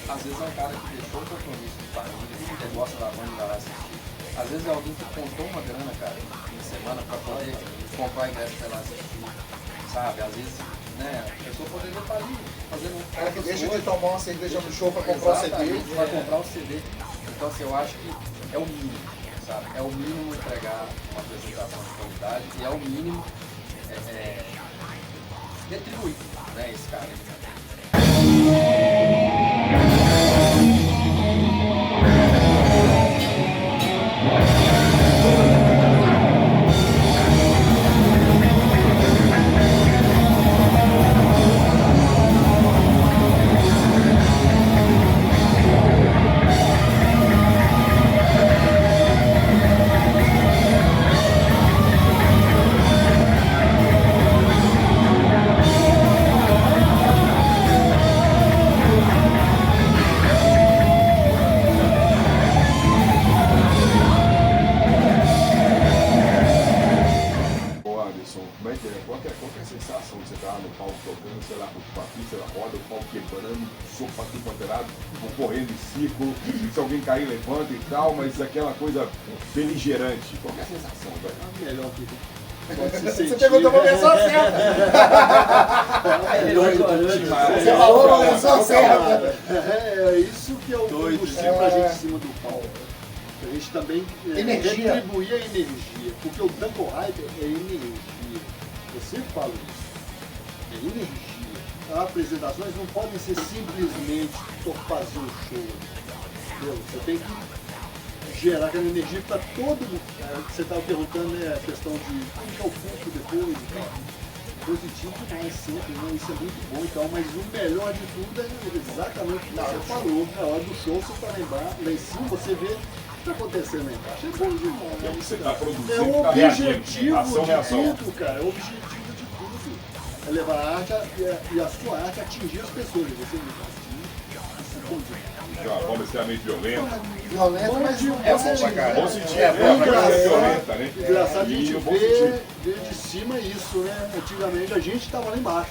às vezes é um cara que deixou o compromisso de família, que gosta da banda e vai lá assistir. Às vezes é alguém que contou uma grana, cara, no fim de semana pra poder comprar ingresso pra ir lá assistir, sabe? Às vezes, né, a pessoa poderia estar ali fazendo O cara que outras deixa de coisas. tomar uma cerveja no show pra comprar o CD. Exatamente, vai comprar o CD. Então assim, eu acho que é o mínimo, sabe? É o mínimo entregar uma apresentação de qualidade e é o mínimo retribuir, né, esse cara. Ô Anderson, como é que é? Qual que é a sensação de você estar no palco tocando, sei lá, com a pista da roda, o palco quebrando, soco pra tudo quanto é lado, correndo em círculo, se alguém cair, levanta e tal, mas aquela coisa beligerante. Qual que é a sensação, velho? A melhor que pode se Você sentir. perguntou pra pessoa certa. Você falou pra pessoa certa. É isso que é o combustível pra gente em cima do palco. A gente também Energia. retribuir a energia, porque o Duncan Hyper é energia. Eu sempre falo isso. É energia. As apresentações não podem ser simplesmente fazer o show. Entendeu? Você tem que gerar aquela energia para todo mundo. Você estava perguntando, né, a questão de como que é o público depois, né? Positivo demais sempre, né? Isso é muito bom e tal, mas o melhor de tudo é exatamente o que você falou. Na hora do show você tá lá em cima, você vê o que está acontecendo aí embaixo. É bom demais. Você tá produzindo, É o tá reagindo. objetivo Ação, de reação. tudo, cara. É o objetivo de tudo. É levar a arte e a sua arte a atingir as pessoas. E você não atingir, isso é bom demais. De uma forma extremamente violenta. Violento, mas É bom pra caramba. Positivo, é pra ser violenta, né? Engraçado a gente E no bom sentido. ver de cima isso, né? Antigamente a gente estava lá embaixo.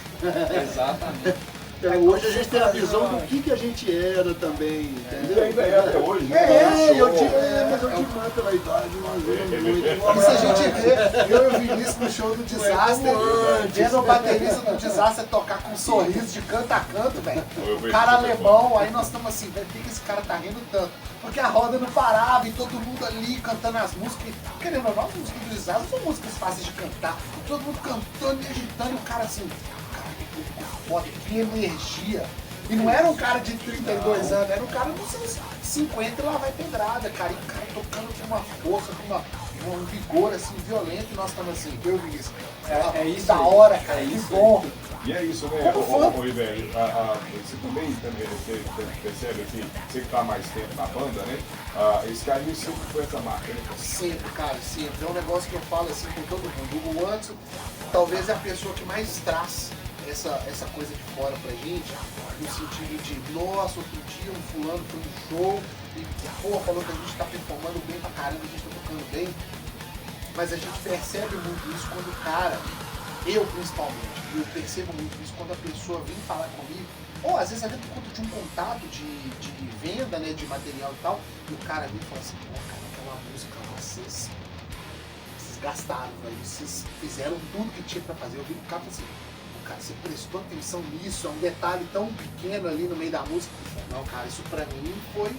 Exatamente. Hoje a gente tem a visão do que a gente era também, E entendeu? ainda é até hoje, né? Mas eu te Show. mando pela idade, nós vemos muito. Isso a gente vê, eu e o Vinícius no show do Disaster, vendo o baterista do Disaster tocar com um sorriso de canto a canto, velho. O cara alemão, aí nós estamos assim, velho, por que esse cara tá rindo tanto? Porque a roda não parava e todo mundo ali cantando as músicas. Querendo ou não, as músicas do Disaster são músicas fáceis de cantar. E todo mundo cantando e agitando, e o cara assim, cara, que público foda, que energia. E não era um cara de 32 anos, era um cara dos seus 50 e lá vai pedrada, cara. E o cara tocando com uma força, com um vigor assim, violento, e nós estamos assim, eu vi isso. É isso Da aí. hora, cara, É que isso bom. E é isso, né? Como fã. Ô, velho, você também você percebe assim, você que tá há mais tempo na banda, né? Esse carinho sempre foi essa marca, né? Sempre, cara, sempre. É um negócio que eu falo assim com todo mundo. O Anderson talvez é a pessoa que mais traz essa coisa de fora pra gente, no sentido de, nossa, outro dia um fulano foi no show e, pô, falou que a gente tá performando bem pra caramba, a gente tá tocando bem. Mas a gente percebe muito isso quando o cara, eu principalmente, eu percebo muito isso quando a pessoa vem falar comigo, ou às vezes até por conta de um contato de venda, né, de material e tal, e o cara vem e fala assim, pô, cara, aquela música lá, vocês gastaram, velho, vocês fizeram tudo que tinha pra fazer. Eu vi o cara e falei assim, cara, você prestou atenção nisso, é um detalhe tão pequeno ali no meio da música. Não, cara, isso pra mim foi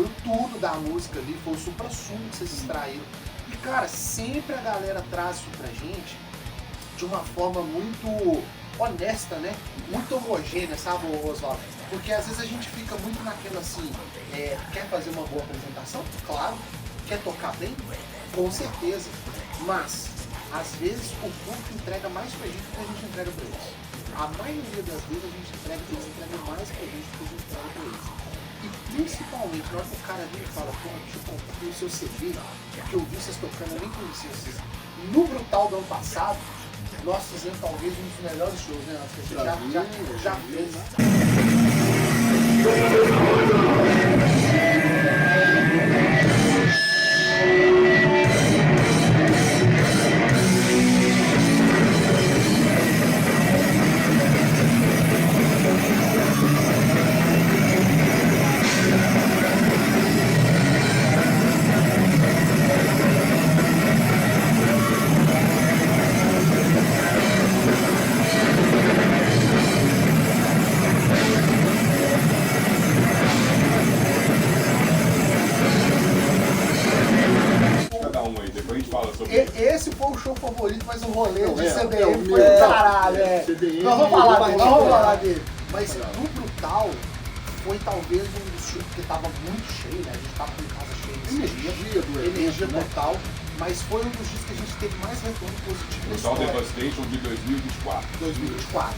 o tudo da música ali, foi o supra-sumo que vocês extraíram. E, cara, sempre a galera traz isso pra gente de uma forma muito honesta, né? Muito homogênea, sabe, Oswaldo? Porque às vezes a gente fica muito naquela assim, quer fazer uma boa apresentação? Claro. Quer tocar bem? Com certeza. Mas, às vezes, o público entrega mais pra gente do que a gente entrega pra eles. A maioria das vezes a gente entrega, eles entregam mais pra gente do que a gente entrega pra eles. E principalmente, na hora que o cara vem e fala, pô, deixa eu comprar o seu CD, que eu vi vocês tocando, eu nem conhecia vocês. No Brutal do ano passado, nós fizemos talvez um dos melhores shows, né? Acho que a gente já fez. Esse foi o show favorito, mas o rolê de CDM foi do caralho, Nós vamos falar dele. Mas no Brutal foi talvez um dos shows que tava muito cheio, né? A gente tava com casa cheia, energia total. Mas foi um dos dias que a gente teve mais retorno positivo. Brutal Devastation de 2024. 2024.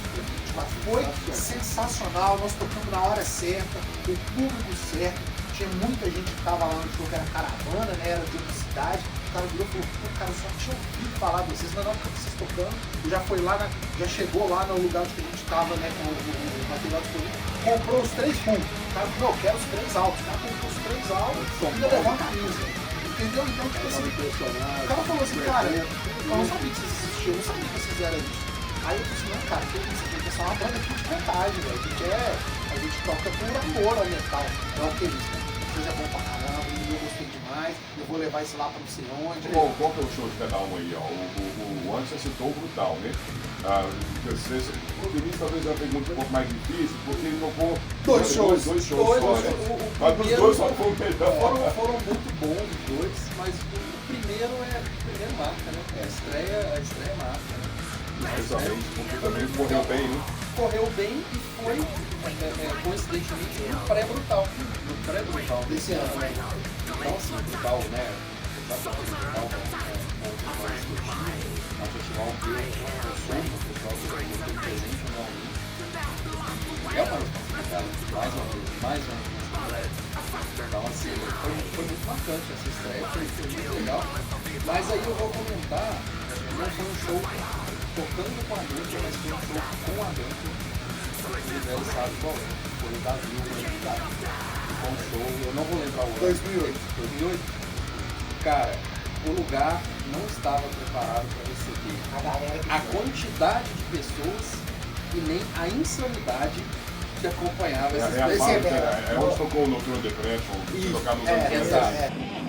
Foi sensacional, nós tocamos na hora certa, o público certo. Tinha muita gente que tava lá no show que era caravana, né? Era de outra cidade. O cara virou e falou, pô, cara, eu só tinha ouvido falar de vocês, mas não porque vocês tocando. Eu já foi lá, já chegou lá no lugar onde a gente tava, né, com o material disponível, comprou os 3 fundos. O cara falou, eu quero os 3 álbuns. O cara comprou os 3 álbuns e ainda levou a camisa. Entendeu? Então, tipo assim, o cara falou assim, cara, eu não sabia que vocês existiam, eu não sabia que vocês eram isso. Aí eu disse, não, cara, que isso aqui é só uma banda aqui de vontade, velho. A gente toca por amor ao metal, não é o que é isso, né? Vocês é bom pra caramba, eu gostei demais, eu vou levar isso lá pra não sei onde. Qual que é o show de cada um aí, ó? O Anderson citou o Brutal, né? O Vinícius talvez é uma pergunta um pouco mais difícil, porque ele tocou dois shows só, né? Mas os dois só foram melhor. Foram muito bons os dois, mas o primeiro marca, né? A estreia marca, né? Exatamente, porque também correu bem, né? Correu bem e foi, coincidentemente, no pré-Brutal. No pré-Brutal desse ano, né? Então, assim, Brutal, né? O festival que eu sou, o pessoal que eu estou presente anualmente. É uma responsabilidade, mais uma responsabilidade. Então, assim, foi muito marcante essa estreia, foi muito legal. Mas aí eu vou comentar, não foi um show tocando com a Dante, mas foi um show com a Dante. O velho sabe qual é. Foi o Davi, o candidato. Foi um show, eu não vou lembrar o ano. 2008. Cara, o lugar não estava preparado para receber a quantidade de pessoas e nem a insanidade que acompanhava esses eventos. É onde tocou o Noturno Depression, que tocava nos anos 90. Exato.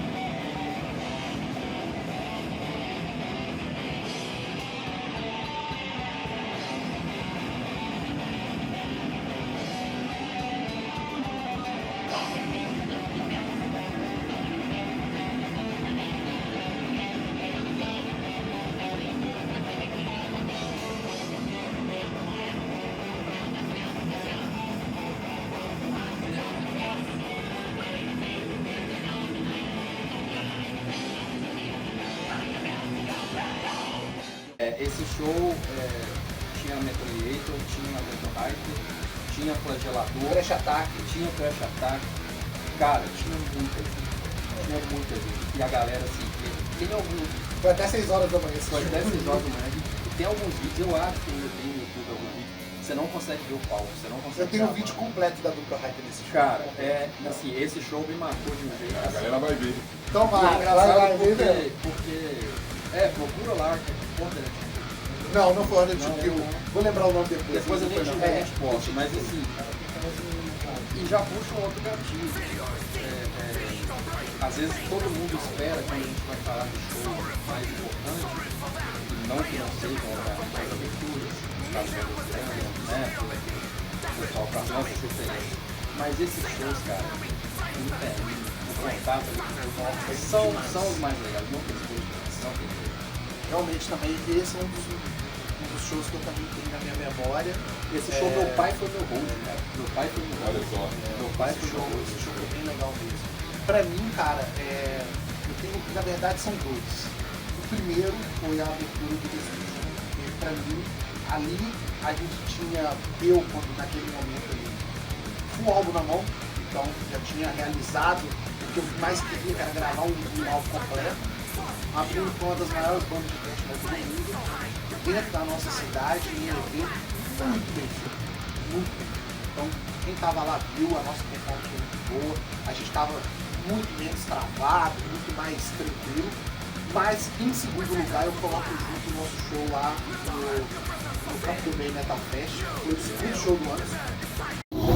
Esse show tinha Metroiator, tinha Metal Hyper, tinha Flagelador, Crash Attack. Cara, tinha muita gente. E a galera, assim, tem alguns... Foi até 6 horas da manhã. Foi até 6 horas da manhã. E tem alguns vídeos, eu acho que ainda tem no YouTube alguns vídeos. você não consegue ver o palco, você não consegue Eu tenho ver um a vídeo banda. completo da dupla Hyper nesse show. Cara, assim, esse show me marcou de um jeito. A galera vai ver. Então E é vai engraçado ver. porque procura lá, que é Porter. Não foi Order to Não, Kill. não. Vou lembrar o nome depois. Depois a Não foi, gente, não. a gente posta, mas assim, e já puxa um outro gatilho. Às vezes todo mundo espera quando a gente vai falar de show mais importante, e não que não seja, obviamente, as aberturas, os casos da Luciana, né? O pessoal pra nossa referência. Mas esses shows, cara, o contato ali com o público são os mais legais, não tem jeito, não tem jeito. Realmente também, esse é um dos shows que eu também tenho na minha memória. Esse show, meu pai foi meu host, cara. Meu pai foi meu Olha host. só. Meu pai foi meu host. Esse show foi bem legal mesmo. Pra mim, cara, eu tenho, na verdade, são dois. O primeiro foi a abertura do Destruction, porque pra mim, ali a gente tinha, naquele momento ali, full álbum na mão, então já tinha realizado o que eu mais queria, que era gravar um álbum completo, abrindo com uma das maiores bandas de thrash metal do mundo, dentro da nossa cidade, em um evento muito bem feito, muito bem feito. Então, quem tava lá viu, a nossa performance foi muito boa, a gente tava muito menos travado, muito mais tranquilo, mas em segundo lugar eu coloco junto o nosso show lá no Campo do Meio Metal Fest, foi o segundo show do ano.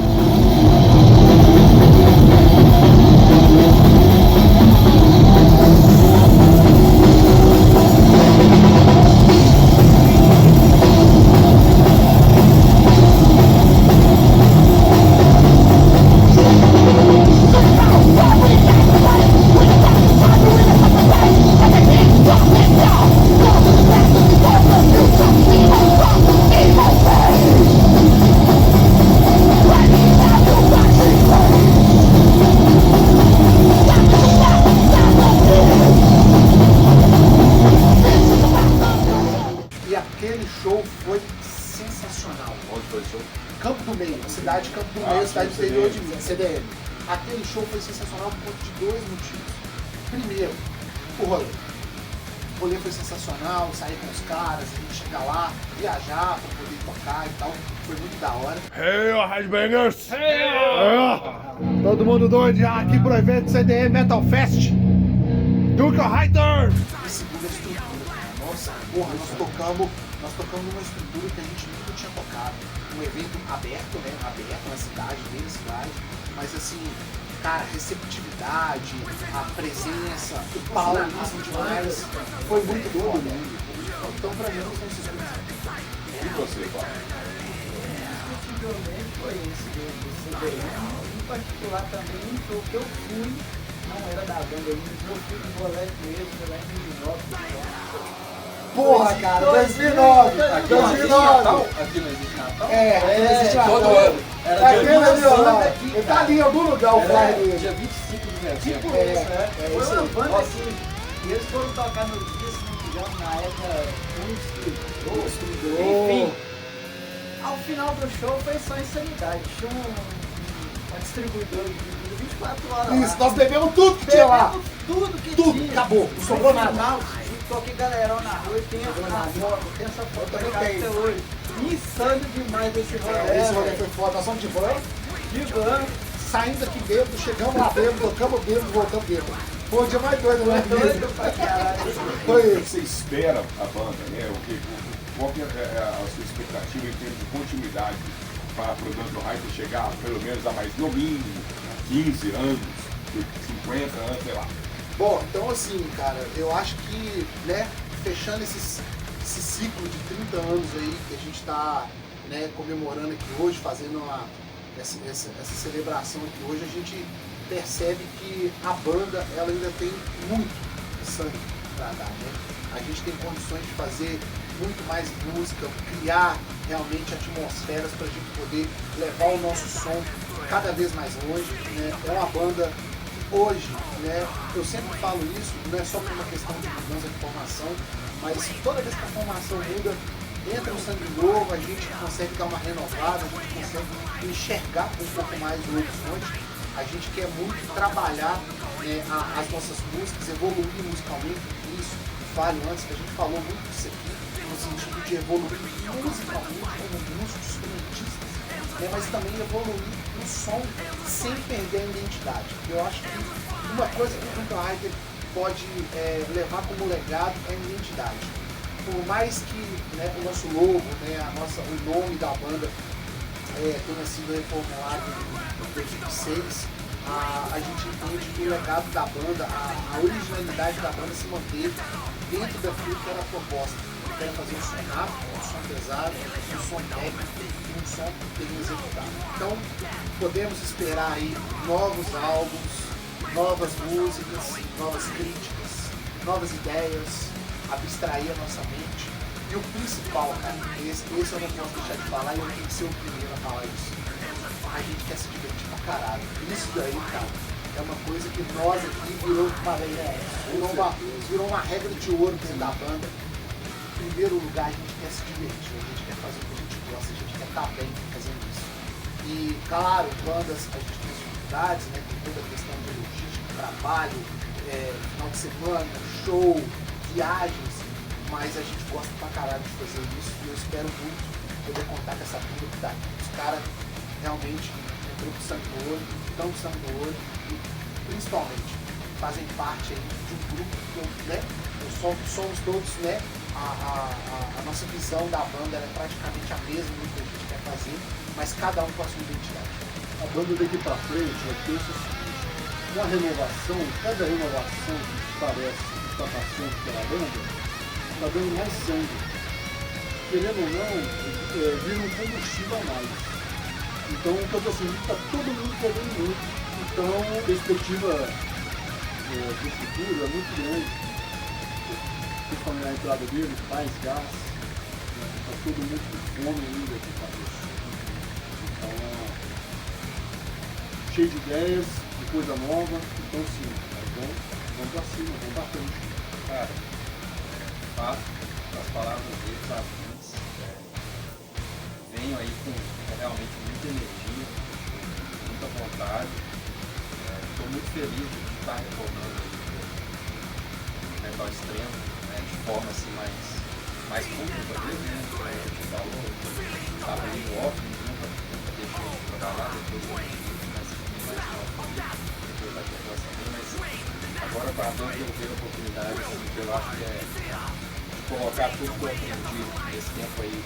E aquele show foi sensacional. Onde foi o show? Campo do Meio, a cidade de Campo do Meio, a cidade do interior de mim, CDL. Aquele show foi sensacional por conta de dois motivos. Primeiro, o rolê. O rolê foi sensacional, sair com os caras, a gente chegar lá, viajar pra poder tocar e tal. Foi muito da hora. Hey, Headbangers! Todo mundo doido já aqui pro evento CDM Metal Fest. Duke Hyder! E segunda, a estrutura. Nossa, porra, nós tocamos numa estrutura que a gente nunca tinha tocado. Um evento aberto, né? Aberto na cidade, bem na cidade. Mas assim, cara, receptividade, a presença, o palco demais. Foi muito bom, né? Então pra mim não são esses coisas. E você, Paulo? Possivelmente foi esse do CDM. Em particular também um show que eu fui, não era da banda ainda, eu fui no Bolete mesmo, lá em 2009. Porra, cara, 2009! Aqui não existe Natal? Aqui não existe Natal? Não existe todo Natal. ano. Era Aquele dia ali, ó. 25 Ele tá ali em algum lugar, o flyer Era dele. dia 25 de novembro. Tipo É, isso, né? é Foi isso uma aí. banda Nossa. assim, e eles foram tocar no dia, se não me engano, na época, um distribuidor. Enfim, ao final do show foi só insanidade. Tinha uma distribuidora de 24 horas lá. Isso, nós bebemos tudo que tinha lá. Bebemos tudo que Tudo, tinha. acabou, não sobrou No nada. final, toquei galerão na rua e tem essa foto também em casa tenho. até hoje. Insano demais esse rolê. Esse rolê velho. foi foda, nós somos de van, De van. saímos daqui bêbado, chegamos lá bêbado, tocamos bêbado, voltamos bêbado. Foi o dia mais doido, né? Doido pra caralho. Foi O que isso. você espera a banda, né? Qual que é a sua expectativa em termos de continuidade para o Dante Hyper chegar pelo menos a mais, no mínimo, 15 anos, 50 anos, sei lá. Bom, então assim, cara, eu acho que, né, fechando esse ciclo de 30 anos aí que a gente tá, né, comemorando aqui hoje, fazendo essa celebração aqui hoje, a gente percebe que a banda, ela ainda tem muito sangue pra dar, né? A gente tem condições de fazer muito mais música, criar realmente atmosferas pra gente poder levar o nosso som cada vez mais longe, né? É uma banda hoje, né, eu sempre falo isso, não é só por uma questão de mudança de formação, mas toda vez que a formação muda, entra um sangue novo, a gente consegue dar uma renovada, a gente consegue enxergar um pouco mais o horizonte, a gente quer muito trabalhar, né, as nossas músicas, evoluir musicalmente, isso, falho antes, que a gente falou muito disso aqui, no sentido de evoluir musicalmente como músicos, instrumentistas, né, mas também evoluir no som sem perder a identidade. Eu acho que uma coisa que o Duncan Hyder pode levar como legado é a identidade. Por mais que, né, o nosso logo, né, o nome da banda tenha sido reformulado em 2006, a gente entende que o legado da banda, a originalidade da banda se manteve dentro daquilo que era a proposta. Quer fazer um som rápido, um som pesado, um som técnico, um som bem executado. Então, podemos esperar aí novos álbuns, novas músicas, novas críticas, novas ideias, abstrair a nossa mente. E o principal, cara, esse eu não posso deixar de falar e eu tenho que ser o primeiro a falar isso. A gente quer se divertir pra caralho. Isso daí, cara, é uma coisa que nós aqui virou uma regra de ouro dentro da banda. Em primeiro lugar, a gente quer se divertir, a gente quer fazer o que a gente gosta, a gente quer estar bem fazendo isso. E, claro, bandas, a gente tem as dificuldades, né? Tem toda a questão de logística, trabalho, final de semana, show, viagens, mas a gente gosta pra caralho de fazer isso e eu espero muito poder contar com essa banda que tá aqui. Os caras realmente entrou com sangue no olho, estão com sangue no olho e, principalmente, fazem parte aí de um grupo que, né? Somos todos, né? A nossa visão da banda é praticamente a mesma do que a gente quer fazer, mas cada um com a sua identidade. A banda daqui pra frente, eu penso o seguinte, uma renovação, cada renovação que parece que está passando pela banda, está dando mais sangue. Querendo ou não, vira um combustível a mais. Então, assim, está todo mundo querendo muito. Então, a perspectiva do futuro é muito grande. Principalmente a entrada dele, mais gás, está todo mundo com fome ainda aqui para isso. Então, cheio de ideias, de coisa nova, então sim, vamos para cima, vamos para frente. Cara, faço as palavras dele, das minhas, venho aí com realmente muita energia, muita vontade, estou muito feliz de estar retornando o metal extremo, de forma assim mais pública mesmo, né? A gente falou, estava ali no off, nunca deixei de trabalhar, depois eu mais depois da conversa também, mas agora para a banda eu vejo a oportunidade, que eu acho que é colocar tudo que eu aprendi nesse tempo aí,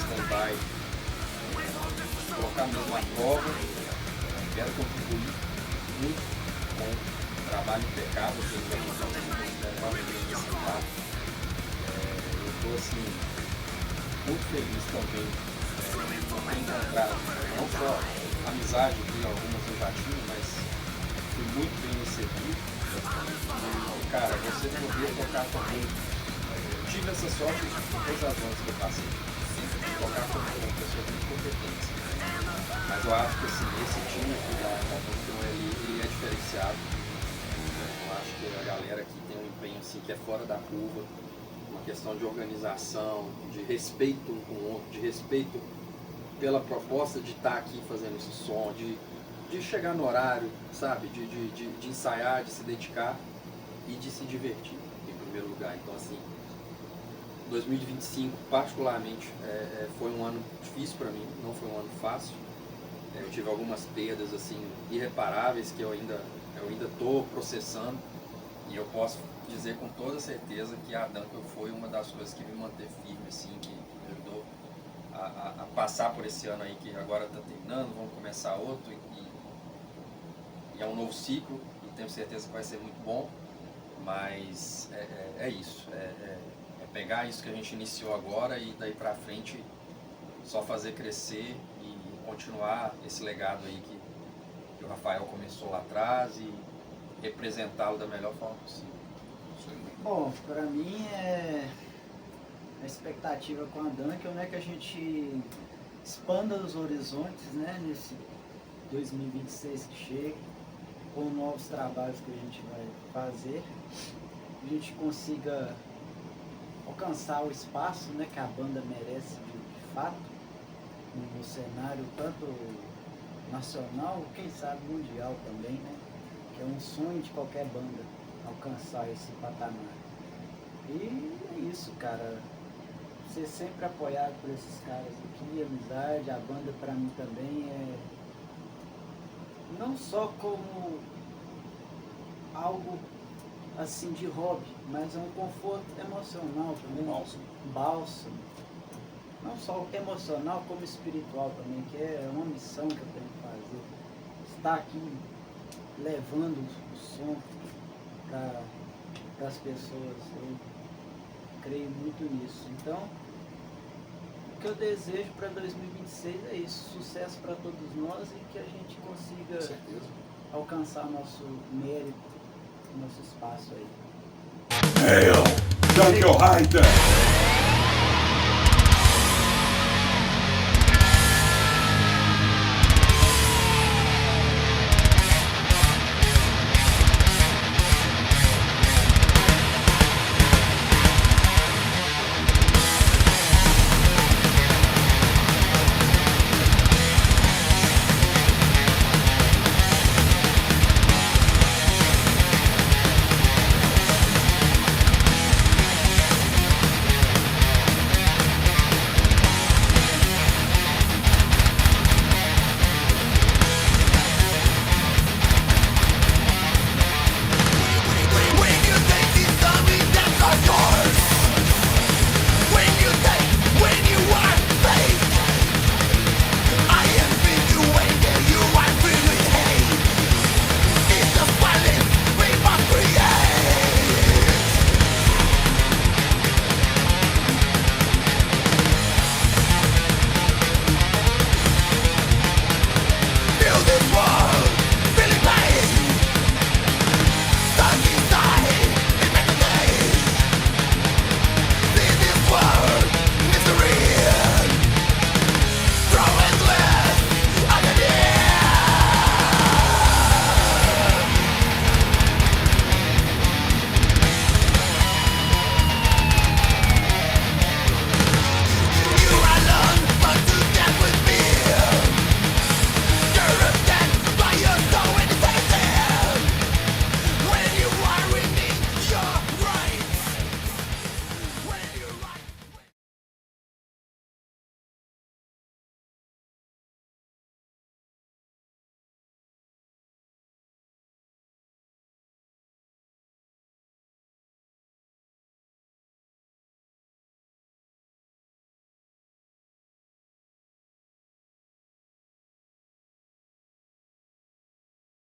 stand-by, colocar mesmo à prova, quero contribuir muito com o trabalho impecável que eles eu estou assim, muito feliz também por ter encontrado não só amizade que algumas eu já tinha, mas fui muito bem recebido. E, cara, você poder tocar também. Eu tive essa sorte de todas as bandas que eu passei, sempre de tocar com uma pessoa muito competente. Mas eu acho que assim, esse time aqui da banda ele é diferenciado. Eu acho que a galera aqui tem um empenho assim, que é fora da curva, uma questão de organização, de respeito um com o outro, de respeito pela proposta de estar aqui fazendo esse som, de chegar no horário, sabe, de ensaiar, de se dedicar e de se divertir, em primeiro lugar. Então assim, 2025 particularmente foi um ano difícil para mim, não foi um ano fácil. Eu tive algumas perdas assim irreparáveis que eu ainda estou processando, e eu posso dizer com toda certeza que a Duncan foi uma das coisas que me manteve firme, assim, que me ajudou a passar por esse ano aí que agora está terminando, vamos começar outro, e é um novo ciclo, e tenho certeza que vai ser muito bom, mas é isso, pegar isso que a gente iniciou agora e daí para frente só fazer crescer e continuar esse legado aí que o Rafael começou lá atrás e representá-lo da melhor forma possível. Bom, para mim a expectativa com a Duncan é que a gente expanda os horizontes, né, nesse 2026 que chega, com novos trabalhos que a gente vai fazer, a gente consiga alcançar o espaço, né, que a banda merece de fato, no cenário tanto nacional, quem sabe mundial também, né, que é um sonho de qualquer banda alcançar esse patamar. E é isso, cara. ser sempre apoiado por esses caras aqui, amizade, a banda pra mim também é não só como algo assim de hobby, mas é um conforto emocional também, bálsamo. Não só emocional como espiritual também, que é uma missão que eu tenho que fazer. Estar aqui levando o som para as pessoas, eu creio muito nisso. Então, o que eu desejo para 2026 é isso, sucesso para todos nós e que a gente consiga alcançar nosso mérito, nosso espaço aí. Hail, Dunkel Rider!